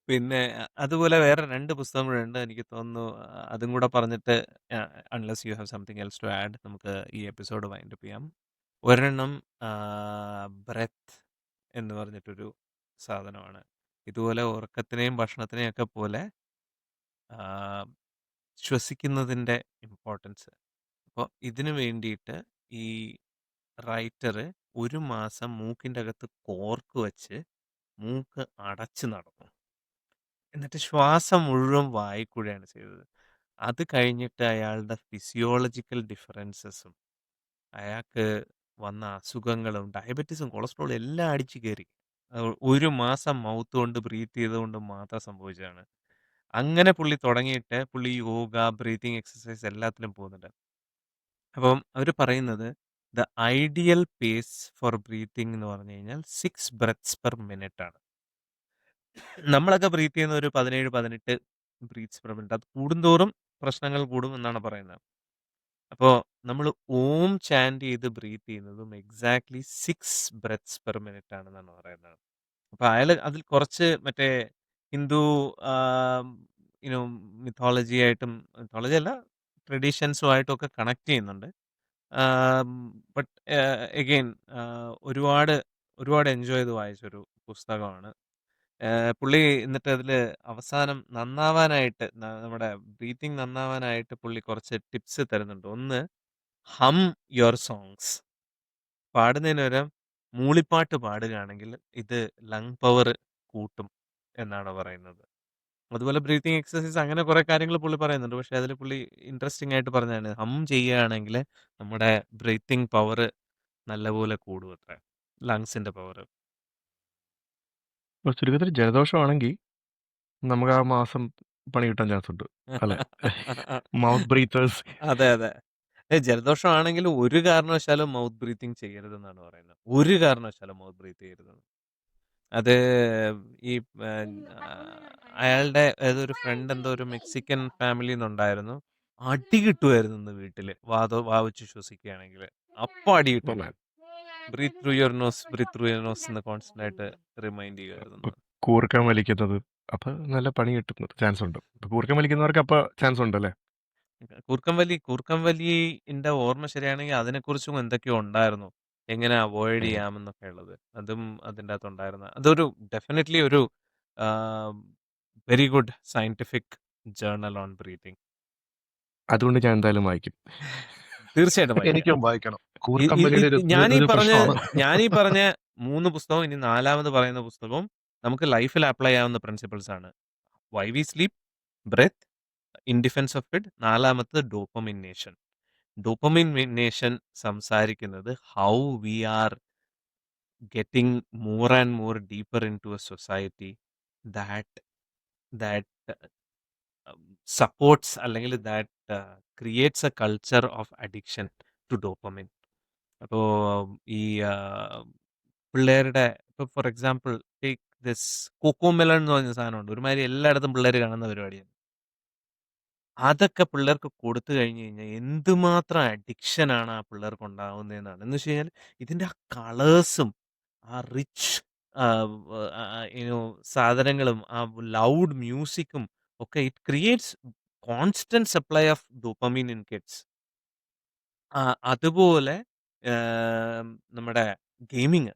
പിന്നെ അതുപോലെ വേറെ 2 പുസ്തകങ്ങളുണ്ട്. എനിക്ക് തോന്നുന്നു അതും കൂടെ പറഞ്ഞിട്ട്, unless you have something else to add, നമുക്ക് ഈ എപ്പിസോഡ് വൈൻഡ് അപ്പ് ചെയ്യാം. ഒരെണ്ണം ബ്രെത്ത് എന്ന് പറഞ്ഞിട്ടൊരു സാധനമാണ്. ഇതുപോലെ ഉറക്കത്തിനെയും ഭക്ഷണത്തിനെയും ഒക്കെ പോലെ ശ്വസിക്കുന്നതിൻ്റെ ഇമ്പോർട്ടൻസ്. അപ്പോൾ ഇതിനു വേണ്ടിയിട്ട് ഈ റൈറ്റർ 1 മാസം മൂക്കിൻ്റെ അകത്ത് കോർക്ക് വെച്ച് മൂക്ക് അടച്ച് നടന്നു. എന്നിട്ട് ശ്വാസം മുഴുവൻ വായിക്കൂടെയാണ് ചെയ്തത്. അത് കഴിഞ്ഞിട്ട് അയാളുടെ ഫിസിയോളജിക്കൽ ഡിഫറൻസസും അയാൾക്ക് വന്ന അസുഖങ്ങളും ഡയബറ്റീസും കൊളസ്ട്രോളും എല്ലാം അടിച്ചു കയറി. 1 മാസം മൗത്ത് കൊണ്ട് ബ്രീത്ത് ചെയ്തുകൊണ്ട് മാത്രം സംഭവിച്ചതാണ്. അങ്ങനെ പുള്ളി തുടങ്ങിയിട്ട് പുള്ളി യോഗ, ബ്രീത്തിങ് എക്സസൈസ് എല്ലാത്തിലും പോകുന്നുണ്ട്. അപ്പം അവർ പറയുന്നത് the ideal pace four breathing എന്ന് പറഞ്ഞു കഴിഞ്ഞാൽ 6 ബ്രെത്ത്സ് പെർ മിനിറ്റ് ആണ്. നമ്മളൊക്കെ ബ്രീത്ത് ചെയ്യുന്ന ഒരു 17-18 ബ്രീത്ത്സ് പെർ മിനിറ്റ്. അത് കൂടുന്തോറും പ്രശ്നങ്ങൾ കൂടും എന്നാണ് പറയുന്നത്. അപ്പോൾ നമ്മൾ ഓം ചാൻറ്റ് ചെയ്ത് ബ്രീത്ത് ചെയ്യുന്നതും എക്സാക്ട്ലി 6 ബ്രെത്ത്സ് പെർ മിനിറ്റ് ആണെന്നാണ് പറയുന്നത്. അപ്പോൾ അയാൾ അതിൽ കുറച്ച് മറ്റേ ഹിന്ദു യുനോ മിത്തോളജി അല്ല, ട്രഡീഷൻസുമായിട്ടും ഒക്കെ കണക്ട് ചെയ്യുന്നുണ്ട്. ബട്ട് എഗെയിൻ ഒരുപാട് ഒരുപാട് എൻജോയ് ചെയ്ത് വായിച്ചൊരു പുസ്തകമാണ്. പുള്ളി എന്നിട്ട് അതിൽ അവസാനം നന്നാവാനായിട്ട് നമ്മുടെ ബ്രീത്തിങ് നന്നാവാനായിട്ട് പുള്ളി കുറച്ച് ടിപ്സ് തരുന്നുണ്ട്. ഒന്ന്, ഹം യുവർ സോങ്സ്. പാടുന്നതിന് പകരം മൂളിപ്പാട്ട് പാടുകയാണെങ്കിൽ ഇത് ലങ് പവർ കൂട്ടും എന്നാണ് പറയുന്നത്. അതുപോലെ ബ്രീത്തിങ് എക്സസൈസ്, അങ്ങനെ കുറേ കാര്യങ്ങൾ പുള്ളി പറയുന്നുണ്ട്. പക്ഷേ അതിൽ പുള്ളി ഇൻട്രസ്റ്റിംഗ് ആയിട്ട് പറഞ്ഞതാണ്, ഹം ചെയ്യുകയാണെങ്കിൽ നമ്മുടെ ബ്രീത്തിങ് പവർ നല്ലപോലെ കൂടും അത്ര, ലങ്സിൻ്റെ പവർ. ചുരുക്കത്തിൽ ജലദോഷമാണെങ്കിൽ നമുക്ക് ആ മാസം പണി കിട്ടാൻ ചാൻസ് ഉണ്ട് അല്ലെ? മൗത്ത് ബ്രീത്തേഴ്സ്. അതെ അതെ. ജലദോഷമാണെങ്കിൽ ഒരു കാരണവശാലും മൗത്ത് ബ്രീത്തിങ് ചെയ്യരുതെന്നാണ് പറയുന്നത്. ഒരു കാരണവശാലും മൗത്ത് ബ്രീത്ത് ചെയ്യരുതെന്ന്. അത് ഈ അയാളുടെ ഏതൊരു ഫ്രണ്ട് എന്തോ ഒരു മെക്സിക്കൻ ഫാമിലിയിൽ നിന്നുണ്ടായിരുന്നു. അടി കിട്ടുമായിരുന്നു വീട്ടിൽ വാ വെച്ച് ശ്വസിക്കുകയാണെങ്കിൽ. അപ്പം അടി കിട്ടും. ബ്രീത്ത് ത്രൂ യുവർ നോസ് എന്ന് കോൺസ്റ്റന്റ് ആയിട്ട് റിമൈൻഡ് ചെയ്യുമായിരുന്നു. കൂർക്കം വലിക്കുന്നത് അപ്പൊ നല്ല പണി കിട്ടുന്നത് ചാൻസ് ഉണ്ട്. കൂർക്കം വലിക്കുന്നവർക്ക് അപ്പൊ ചാൻസ് ഉണ്ട് അല്ലേ? കൂർക്കം വലിന്റെ ഓർമ്മ ശരിയാണെങ്കിൽ അതിനെക്കുറിച്ചും എന്തൊക്കെയോ ഉണ്ടായിരുന്നു. എങ്ങനെ അവോയ്ഡ് ഉം. ചെയ്യാമെന്നൊക്കെ ഉള്ളത്. അതും അതിൻ്റെ അകത്തുണ്ടായിരുന്ന അതൊരു ഡെഫിനിറ്റ്ലി ഒരു very good scientific journal on breathing. അതുകൊണ്ട് ഞാൻ എന്തായാലും വായിക്കും. തീർച്ചയായിട്ടും വായിക്കാം. എനിക്കും വായിക്കണം. കൂർ ഇ- ഇ- കമ്പനിയുടെ ഒരു ഇ- ഞാനീ ഒരു പറഞ്ഞ പ്രശ്നമാണ്. ഞാനീ പറഞ്ഞ 3 പുസ്തകവും ഇനി 4ാമത് പറയുന്ന പുസ്തകവും നമുക്ക് ലൈഫിൽ അപ്ലൈ ചെയ്യാവുന്ന പ്രിൻസിപ്പിൾസ് ആണ്. Why we sleep, breathe, in defence of it, 4ാമത്തത് ഡോപ്പമിനേഷൻ. ഡോപ്പമിനേഷൻ സംസാരിക്കുന്നത് how we are getting more and more deeper into a society that that supports അല്ലെങ്കിൽ that creates a culture of addiction to dopamine. അപ്പോൾ ഈ പിള്ളേരുടെ ഇപ്പോൾ ഫോർ എക്സാമ്പിൾ ടേക്ക് ദിസ് കൊക്കോമെലൺ എന്ന് പറഞ്ഞ സാധനമുണ്ട്. ഒരുമാതിരി എല്ലായിടത്തും പിള്ളേർ കാണുന്ന പരിപാടിയാണ്. അതൊക്കെ പിള്ളേർക്ക് കൊടുത്തു കഴിഞ്ഞു കഴിഞ്ഞാൽ എന്തുമാത്രം അഡിക്ഷൻ ആണ് ആ പിള്ളേർക്ക് ഉണ്ടാവുന്നതെന്നാണ്. എന്ന് വെച്ച് കഴിഞ്ഞാൽ ഇതിൻ്റെ ആ കളേഴ്സും ആ റിച്ച് സാധനങ്ങളും ആ ലൗഡ് മ്യൂസിക്കും ഒക്കെ it creates constant supply of dopamine in kids. അതുപോലെ നമ്മുടെ ഗെയിമിങ്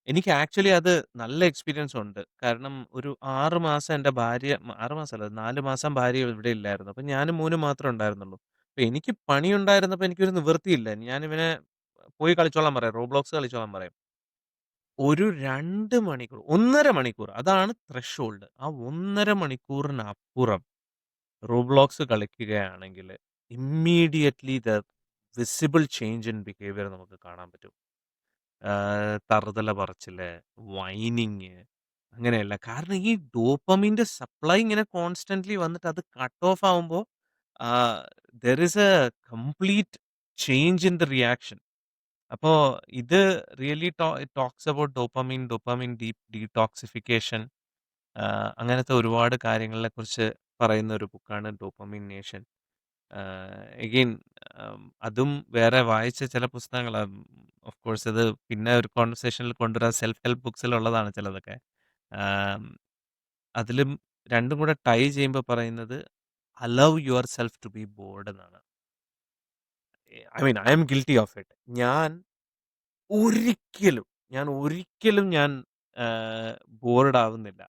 എനിക്ക് ആക്ച്വലി അത് നല്ല എക്സ്പീരിയൻസ് ഉണ്ട്. കാരണം ഒരു 6 മാസം എൻ്റെ ഭാര്യ 6 മാസമല്ല 4 മാസം ഭാര്യ ഇവിടെ ഇല്ലായിരുന്നു. അപ്പം ഞാനും മോനും മാത്രമേ ഉണ്ടായിരുന്നുള്ളൂ. അപ്പം എനിക്ക് പണി ഉണ്ടായിരുന്നപ്പോൾ എനിക്കൊരു നിവൃത്തിയില്ല. ഞാനിവനെ പോയി കളിച്ചോളാൻ പറയും. റോബ്ലോക്സ് കളിച്ചോളാൻ പറയും. ഒരു 2 മണിക്കൂർ 1.5 മണിക്കൂർ അതാണ് ത്രെഷോൾഡ്. ആ 1.5 മണിക്കൂറിനപ്പുറം റോബ്ലോക്സ് കളിക്കുകയാണെങ്കിൽ immediately the visible change in behaviour നമുക്ക് കാണാൻ പറ്റും. തറുതല പറച്ചില്, വൈനിങ് അങ്ങനെയല്ല. കാരണം ഈ ഡോപ്പമിന്റെ സപ്ലൈ ഇങ്ങനെ കോൺസ്റ്റന്റ്ലി വന്നിട്ട് അത് കട്ട് ഓഫ് ആവുമ്പോൾ there is A complete change in the reaction. അപ്പോൾ ഇത് really talks about dopamine detoxification, അങ്ങനത്തെ ഒരുപാട് കാര്യങ്ങളെ കുറിച്ച് പറയുന്ന ഒരു ബുക്കാണ് ഡോപ്പമിൻ നേഷൻ. എഗെയിൻ അതും വേറെ വായിച്ച ചില പുസ്തകങ്ങളാണ്. ഓഫ് കോഴ്സ് അത് പിന്നെ ഒരു കോൺവെർസേഷനിൽ കൊണ്ടുവരാൻ സെൽഫ് ഹെൽപ്പ് ബുക്സിലുള്ളതാണ് ചിലതൊക്കെ. അതിലും രണ്ടും കൂടെ ടൈ ചെയ്യുമ്പോൾ പറയുന്നത് allow yourself to be bored എന്നാണ്. I mean I'm guilty of it. ഞാൻ ഒരിക്കലും ഞാൻ ബോർഡ് ആവുന്നില്ല.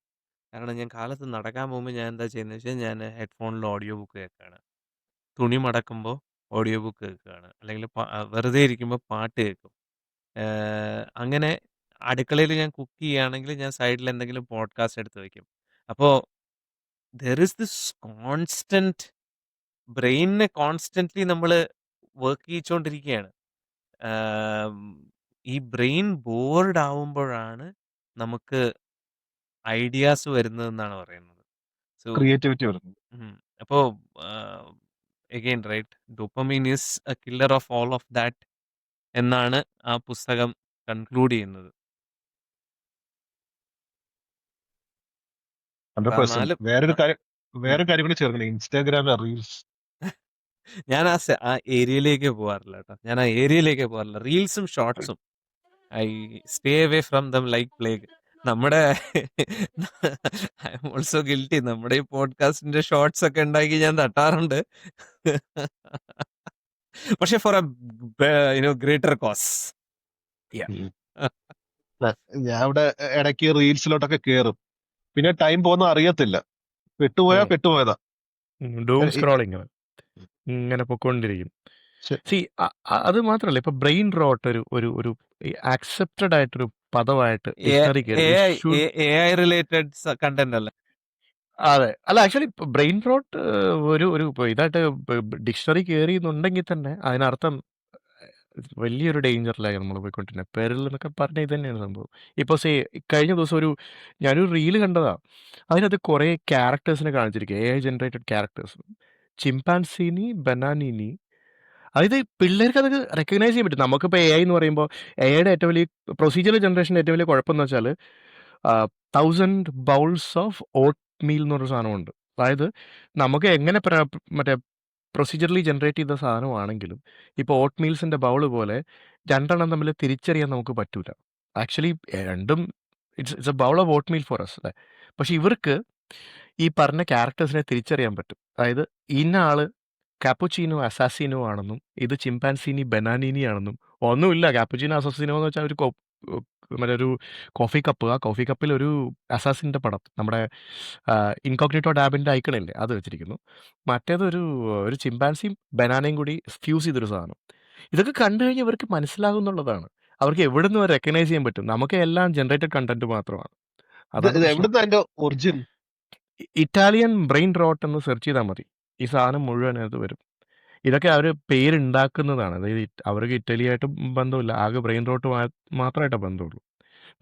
കാരണം ഞാൻ കാലത്ത് നടക്കാൻ പോകുമ്പോൾ ഞാൻ എന്താ ചെയ്യുന്നത് വെച്ചാൽ ഞാൻ ഹെഡ്ഫോണിൽ ഓഡിയോ ബുക്ക് കേൾക്കുകയാണ്. തുണി മടക്കുമ്പോൾ ഓഡിയോ ബുക്ക് കേൾക്കുകയാണ്. അല്ലെങ്കിൽ വെറുതെ ഇരിക്കുമ്പോൾ പാട്ട് കേൾക്കും. അങ്ങനെ അടുക്കളയിൽ ഞാൻ കുക്ക് ചെയ്യുകയാണെങ്കിൽ ഞാൻ സൈഡിൽ എന്തെങ്കിലും പോഡ്കാസ്റ്റ് എടുത്ത് വയ്ക്കും. അപ്പോൾ ദർ ഇസ് ദിസ് കോൺസ്റ്റന്റ് ബ്രെയിനിനെ കോൺസ്റ്റന്റ്ലി നമ്മൾ വർക്ക് ചെയ്യിച്ചുകൊണ്ടിരിക്കുകയാണ്. ഈ ബ്രെയിൻ ബോർഡ് ആവുമ്പോഴാണ് നമുക്ക് ഐഡിയാസ് വരുന്നതെന്നാണ് പറയുന്നത്. സോ ക്രിയേറ്റിവിറ്റി വരുന്നത്. അപ്പോൾ again right dopamine is a killer of all of that എന്നാണ് ആ പുസ്തകം കൺക്ലൂഡ് ചെയ്യുന്നത്. 100%. വേറൊരു കാര്യം കൂടി ചേർക്കണം. ഇൻസ്റ്റാഗ്രാമിലെ റീൽസ്. ഞാൻ ആ ഏരിയയിലേക്ക് പോകാറില്ല കേട്ടോ. റീൽസും ഷോർട്സും I stay away from them like plague. നമ്മുടെ ഐ എം ഓൾസോ ഗിൽറ്റി. നമ്മുടെ ഈ പോഡ്കാസ്റ്റിന്റെ ഷോർട്സ് ഒക്കെ ഉണ്ടാക്കി ഞാൻ തട്ടാറുണ്ട്. പക്ഷെ ഫോർ എ ഗ്രേറ്റർ കോസ്. ഞാൻ ഇവിടെ ഇടയ്ക്ക് റീൽസിലോട്ടൊക്കെ കേറും. പിന്നെ ടൈം പോകുന്ന അറിയത്തില്ല. പെട്ടുപോയതാ. ഡൂം സ്ക്രോളിങ് ഇങ്ങനെ പൊക്കോണ്ടിരിക്കും. സി അത് മാത്രല്ല ഇപ്പൊ ബ്രെയിൻ റോട്ട് ഒരു ആക്സെപ്റ്റഡ് ആയിട്ടൊരു പദമായിട്ട് AI റിലേറ്റഡ് കണ്ടന്റ് അല്ലേ? അതെ. അല്ല ആക്ച്വലി ബ്രെയിൻ റോട്ട് ഒരു ഇതായിട്ട് ഡിക്ഷണറി കയറിയെന്നുണ്ടെങ്കിൽ തന്നെ അതിനർത്ഥം വലിയൊരു ഡേഞ്ചറിലായി നമ്മൾ പോയിക്കൊണ്ടിരുന്നത്. പെരൽ എന്നൊക്കെ പറഞ്ഞ ഇത് തന്നെയാണ് സംഭവം. ഇപ്പോൾ കഴിഞ്ഞ ദിവസം ഞാനൊരു റീല് കണ്ടതാ. അതിനകത്ത് കുറേ ക്യാരക്ടേഴ്സിനെ കാണിച്ചിരിക്കുക, AI ജനറേറ്റഡ് ക്യാരക്ടേഴ്സ്. ചിമ്പാൻസീനി, ബനാനീനി. അതായത് പിള്ളേർക്ക് അത് റെക്കഗ്നൈസ് ചെയ്യാൻ പറ്റും. നമുക്കിപ്പോൾ AI എന്ന് പറയുമ്പോൾ AIയുടെ ഏറ്റവും വലിയ പ്രൊസീജിയർ ജനറേഷൻ്റെ ഏറ്റവും വലിയ കുഴപ്പമെന്ന് വെച്ചാൽ 1000 ബൗൾസ് ഓഫ് ഓട്ട് മീൽ എന്നൊരു സാധനമുണ്ട്. അതായത് നമുക്ക് എങ്ങനെ മറ്റേ പ്രൊസീജിയറലി ജനറേറ്റ് ചെയ്ത സാധനമാണെങ്കിലും ഇപ്പോൾ ഓട്ട് മീൽസിൻ്റെ ബൗള് പോലെ രണ്ടെണ്ണം തമ്മിൽ തിരിച്ചറിയാൻ നമുക്ക് പറ്റൂല. ആക്ച്വലി രണ്ടും it's a bowl of oatmeal for us അല്ലേ. പക്ഷെ ഇവർക്ക് ഈ പറഞ്ഞ ക്യാരക്ടേഴ്സിനെ തിരിച്ചറിയാൻ പറ്റും. അതായത് ഇന്ന ആള് കാപ്പുച്ചീനോ അസാസിനോ ആണെന്നും ഇത് ചിമ്പാൻസിനി ബനാനീനി ആണെന്നും ഒന്നുമില്ല. കാപ്പുച്ചീനോ അസാസിനോ എന്ന് വെച്ചാൽ മറ്റേ ഒരു കോഫി കപ്പ്, ആ കോഫി കപ്പിൽ ഒരു അസാസിൻ്റെ പടം, നമ്മുടെ ഇൻകോഗ്നിറ്റോ ഡാബിൻ്റെ ഐക്കണില്ലേ അത് വെച്ചിരിക്കുന്നു. മറ്റേതൊരു ഒരു ചിമ്പാൻസിയും ബനാനയും കൂടി ഫ്യൂസ് ചെയ്തൊരു സാധനം. ഇതൊക്കെ കണ്ടു കഴിഞ്ഞാൽ ഇവർക്ക് മനസ്സിലാകും എന്നുള്ളതാണ്. അവർക്ക് എവിടെ നിന്ന് റെക്കഗ്നൈസ് ചെയ്യാൻ പറ്റും. നമുക്ക് എല്ലാം ജനറേറ്റഡ് കണ്ടന്റ് മാത്രമാണ്. അതാണ് പ്രശ്നം. എവിടുന്ന് അതിന്റെ ഒറിജിൻ? ഇറ്റാലിയൻ ബ്രെയിൻ റോട്ട് എന്ന് സെർച്ച് ചെയ്താൽ മതി, ഈ സാധനം മുഴുവൻ അത് വരും. ഇതൊക്കെ അവർ പേരുണ്ടാക്കുന്നതാണ്. അതായത് അവർക്ക് ഇറ്റലിയായിട്ട് ബന്ധമില്ല, ആകെ ബ്രെയിൻ റോട്ട് മാത്രമായിട്ടേ ബന്ധമുള്ളൂ.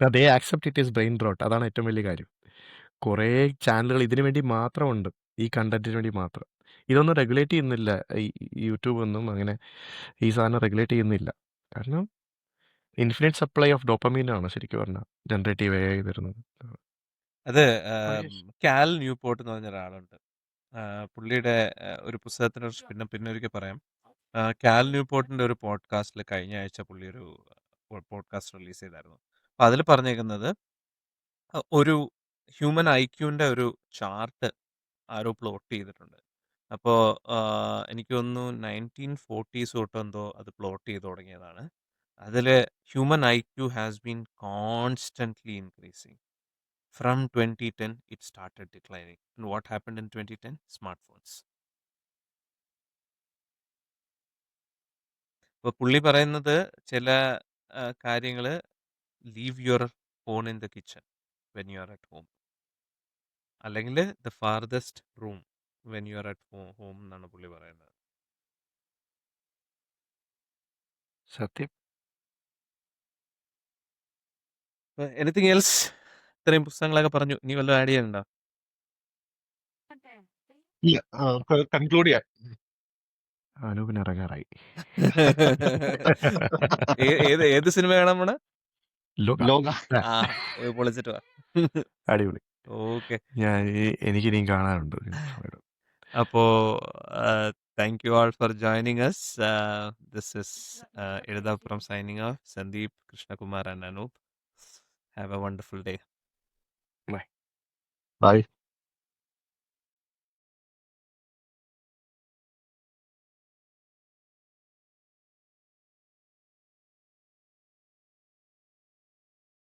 അതേ accept it is brain rote. അതാണ് ഏറ്റവും വലിയ കാര്യം. കുറേ ചാനലുകൾ ഇതിനു വേണ്ടി മാത്രമുണ്ട്, ഈ കണ്ടന്റിന് വേണ്ടി മാത്രം. ഇതൊന്നും റെഗുലേറ്റ് ചെയ്യുന്നില്ല ഈ യൂട്യൂബ് ഒന്നും. അങ്ങനെ ഈ സാധനം റെഗുലേറ്റ് ചെയ്യുന്നില്ല. കാരണം ഇൻഫിനിറ്റ് സപ്ലൈ ഓഫ് ഡോപ്പമീൻ ആണ് ശരിക്കും പറഞ്ഞാൽ ജനറേറ്റീവ് AI തരുന്നത്. അത് കാൽ ന്യൂപോർട്ട് എന്ന് പറഞ്ഞ ഒരാളുണ്ട്. പുള്ളിയുടെ ഒരു പുസ്തകത്തിന് പിന്നെ ഒരിക്കൽ പറയാം. കാൽ ന്യൂപോർട്ടിന്റെ ഒരു പോഡ്കാസ്റ്റിൽ കഴിഞ്ഞ ആഴ്ച പുള്ളി ഒരു പോഡ്കാസ്റ്റ് റിലീസ് ചെയ്തായിരുന്നു. അപ്പോൾ അതിൽ പറഞ്ഞേക്കുന്നത് ഒരു ഹ്യൂമൻ ഐക്യൂവിൻ്റെ ഒരു ചാർട്ട് ആരോ പ്ലോട്ട് ചെയ്തിട്ടുണ്ട്. അപ്പോൾ എനിക്ക് തോന്നുന്നു 1940s തൊട്ട് എന്തോ അത് പ്ലോട്ട് ചെയ്ത് തുടങ്ങിയതാണ്. അതിൽ human IQ has been constantly increasing. From 2010, it started declining. And what happened in 2010? Smartphones. അപ്പോൾ പുള്ളി പറയുന്നത് ചില കാര്യങ്ങൾ, leave your phone in the kitchen when you are at home, അല്ലെങ്കിൽ the farthest room when you are at home എന്നാണ് പുള്ളി പറയുന്നത്. സത്യം. Anything else? ഇത്രയും പുസ്തകങ്ങളൊക്കെ പറഞ്ഞു, ഇനി വല്ലതും ആഡ് ചെയ്യാനുണ്ടോ? ഇല്ല, കൺക്ലൂഡ് ചെയ്യാൻ. അനൂപിന് ഇറങ്ങാറായി. ഏത് സിനിമയാണ് നമ്മുടെ ലോക? പൊളിച്ചിട്ട് വാ. അടിപൊളി. ഓക്കെ, എനിക്കിനിയും കാണാനുണ്ട്. അപ്പോൾ thank you all for joining us. This is Ezhuthapuram signing off. Sandeep, Krishnakumar and Anoop. Have a wonderful day. Bye. By.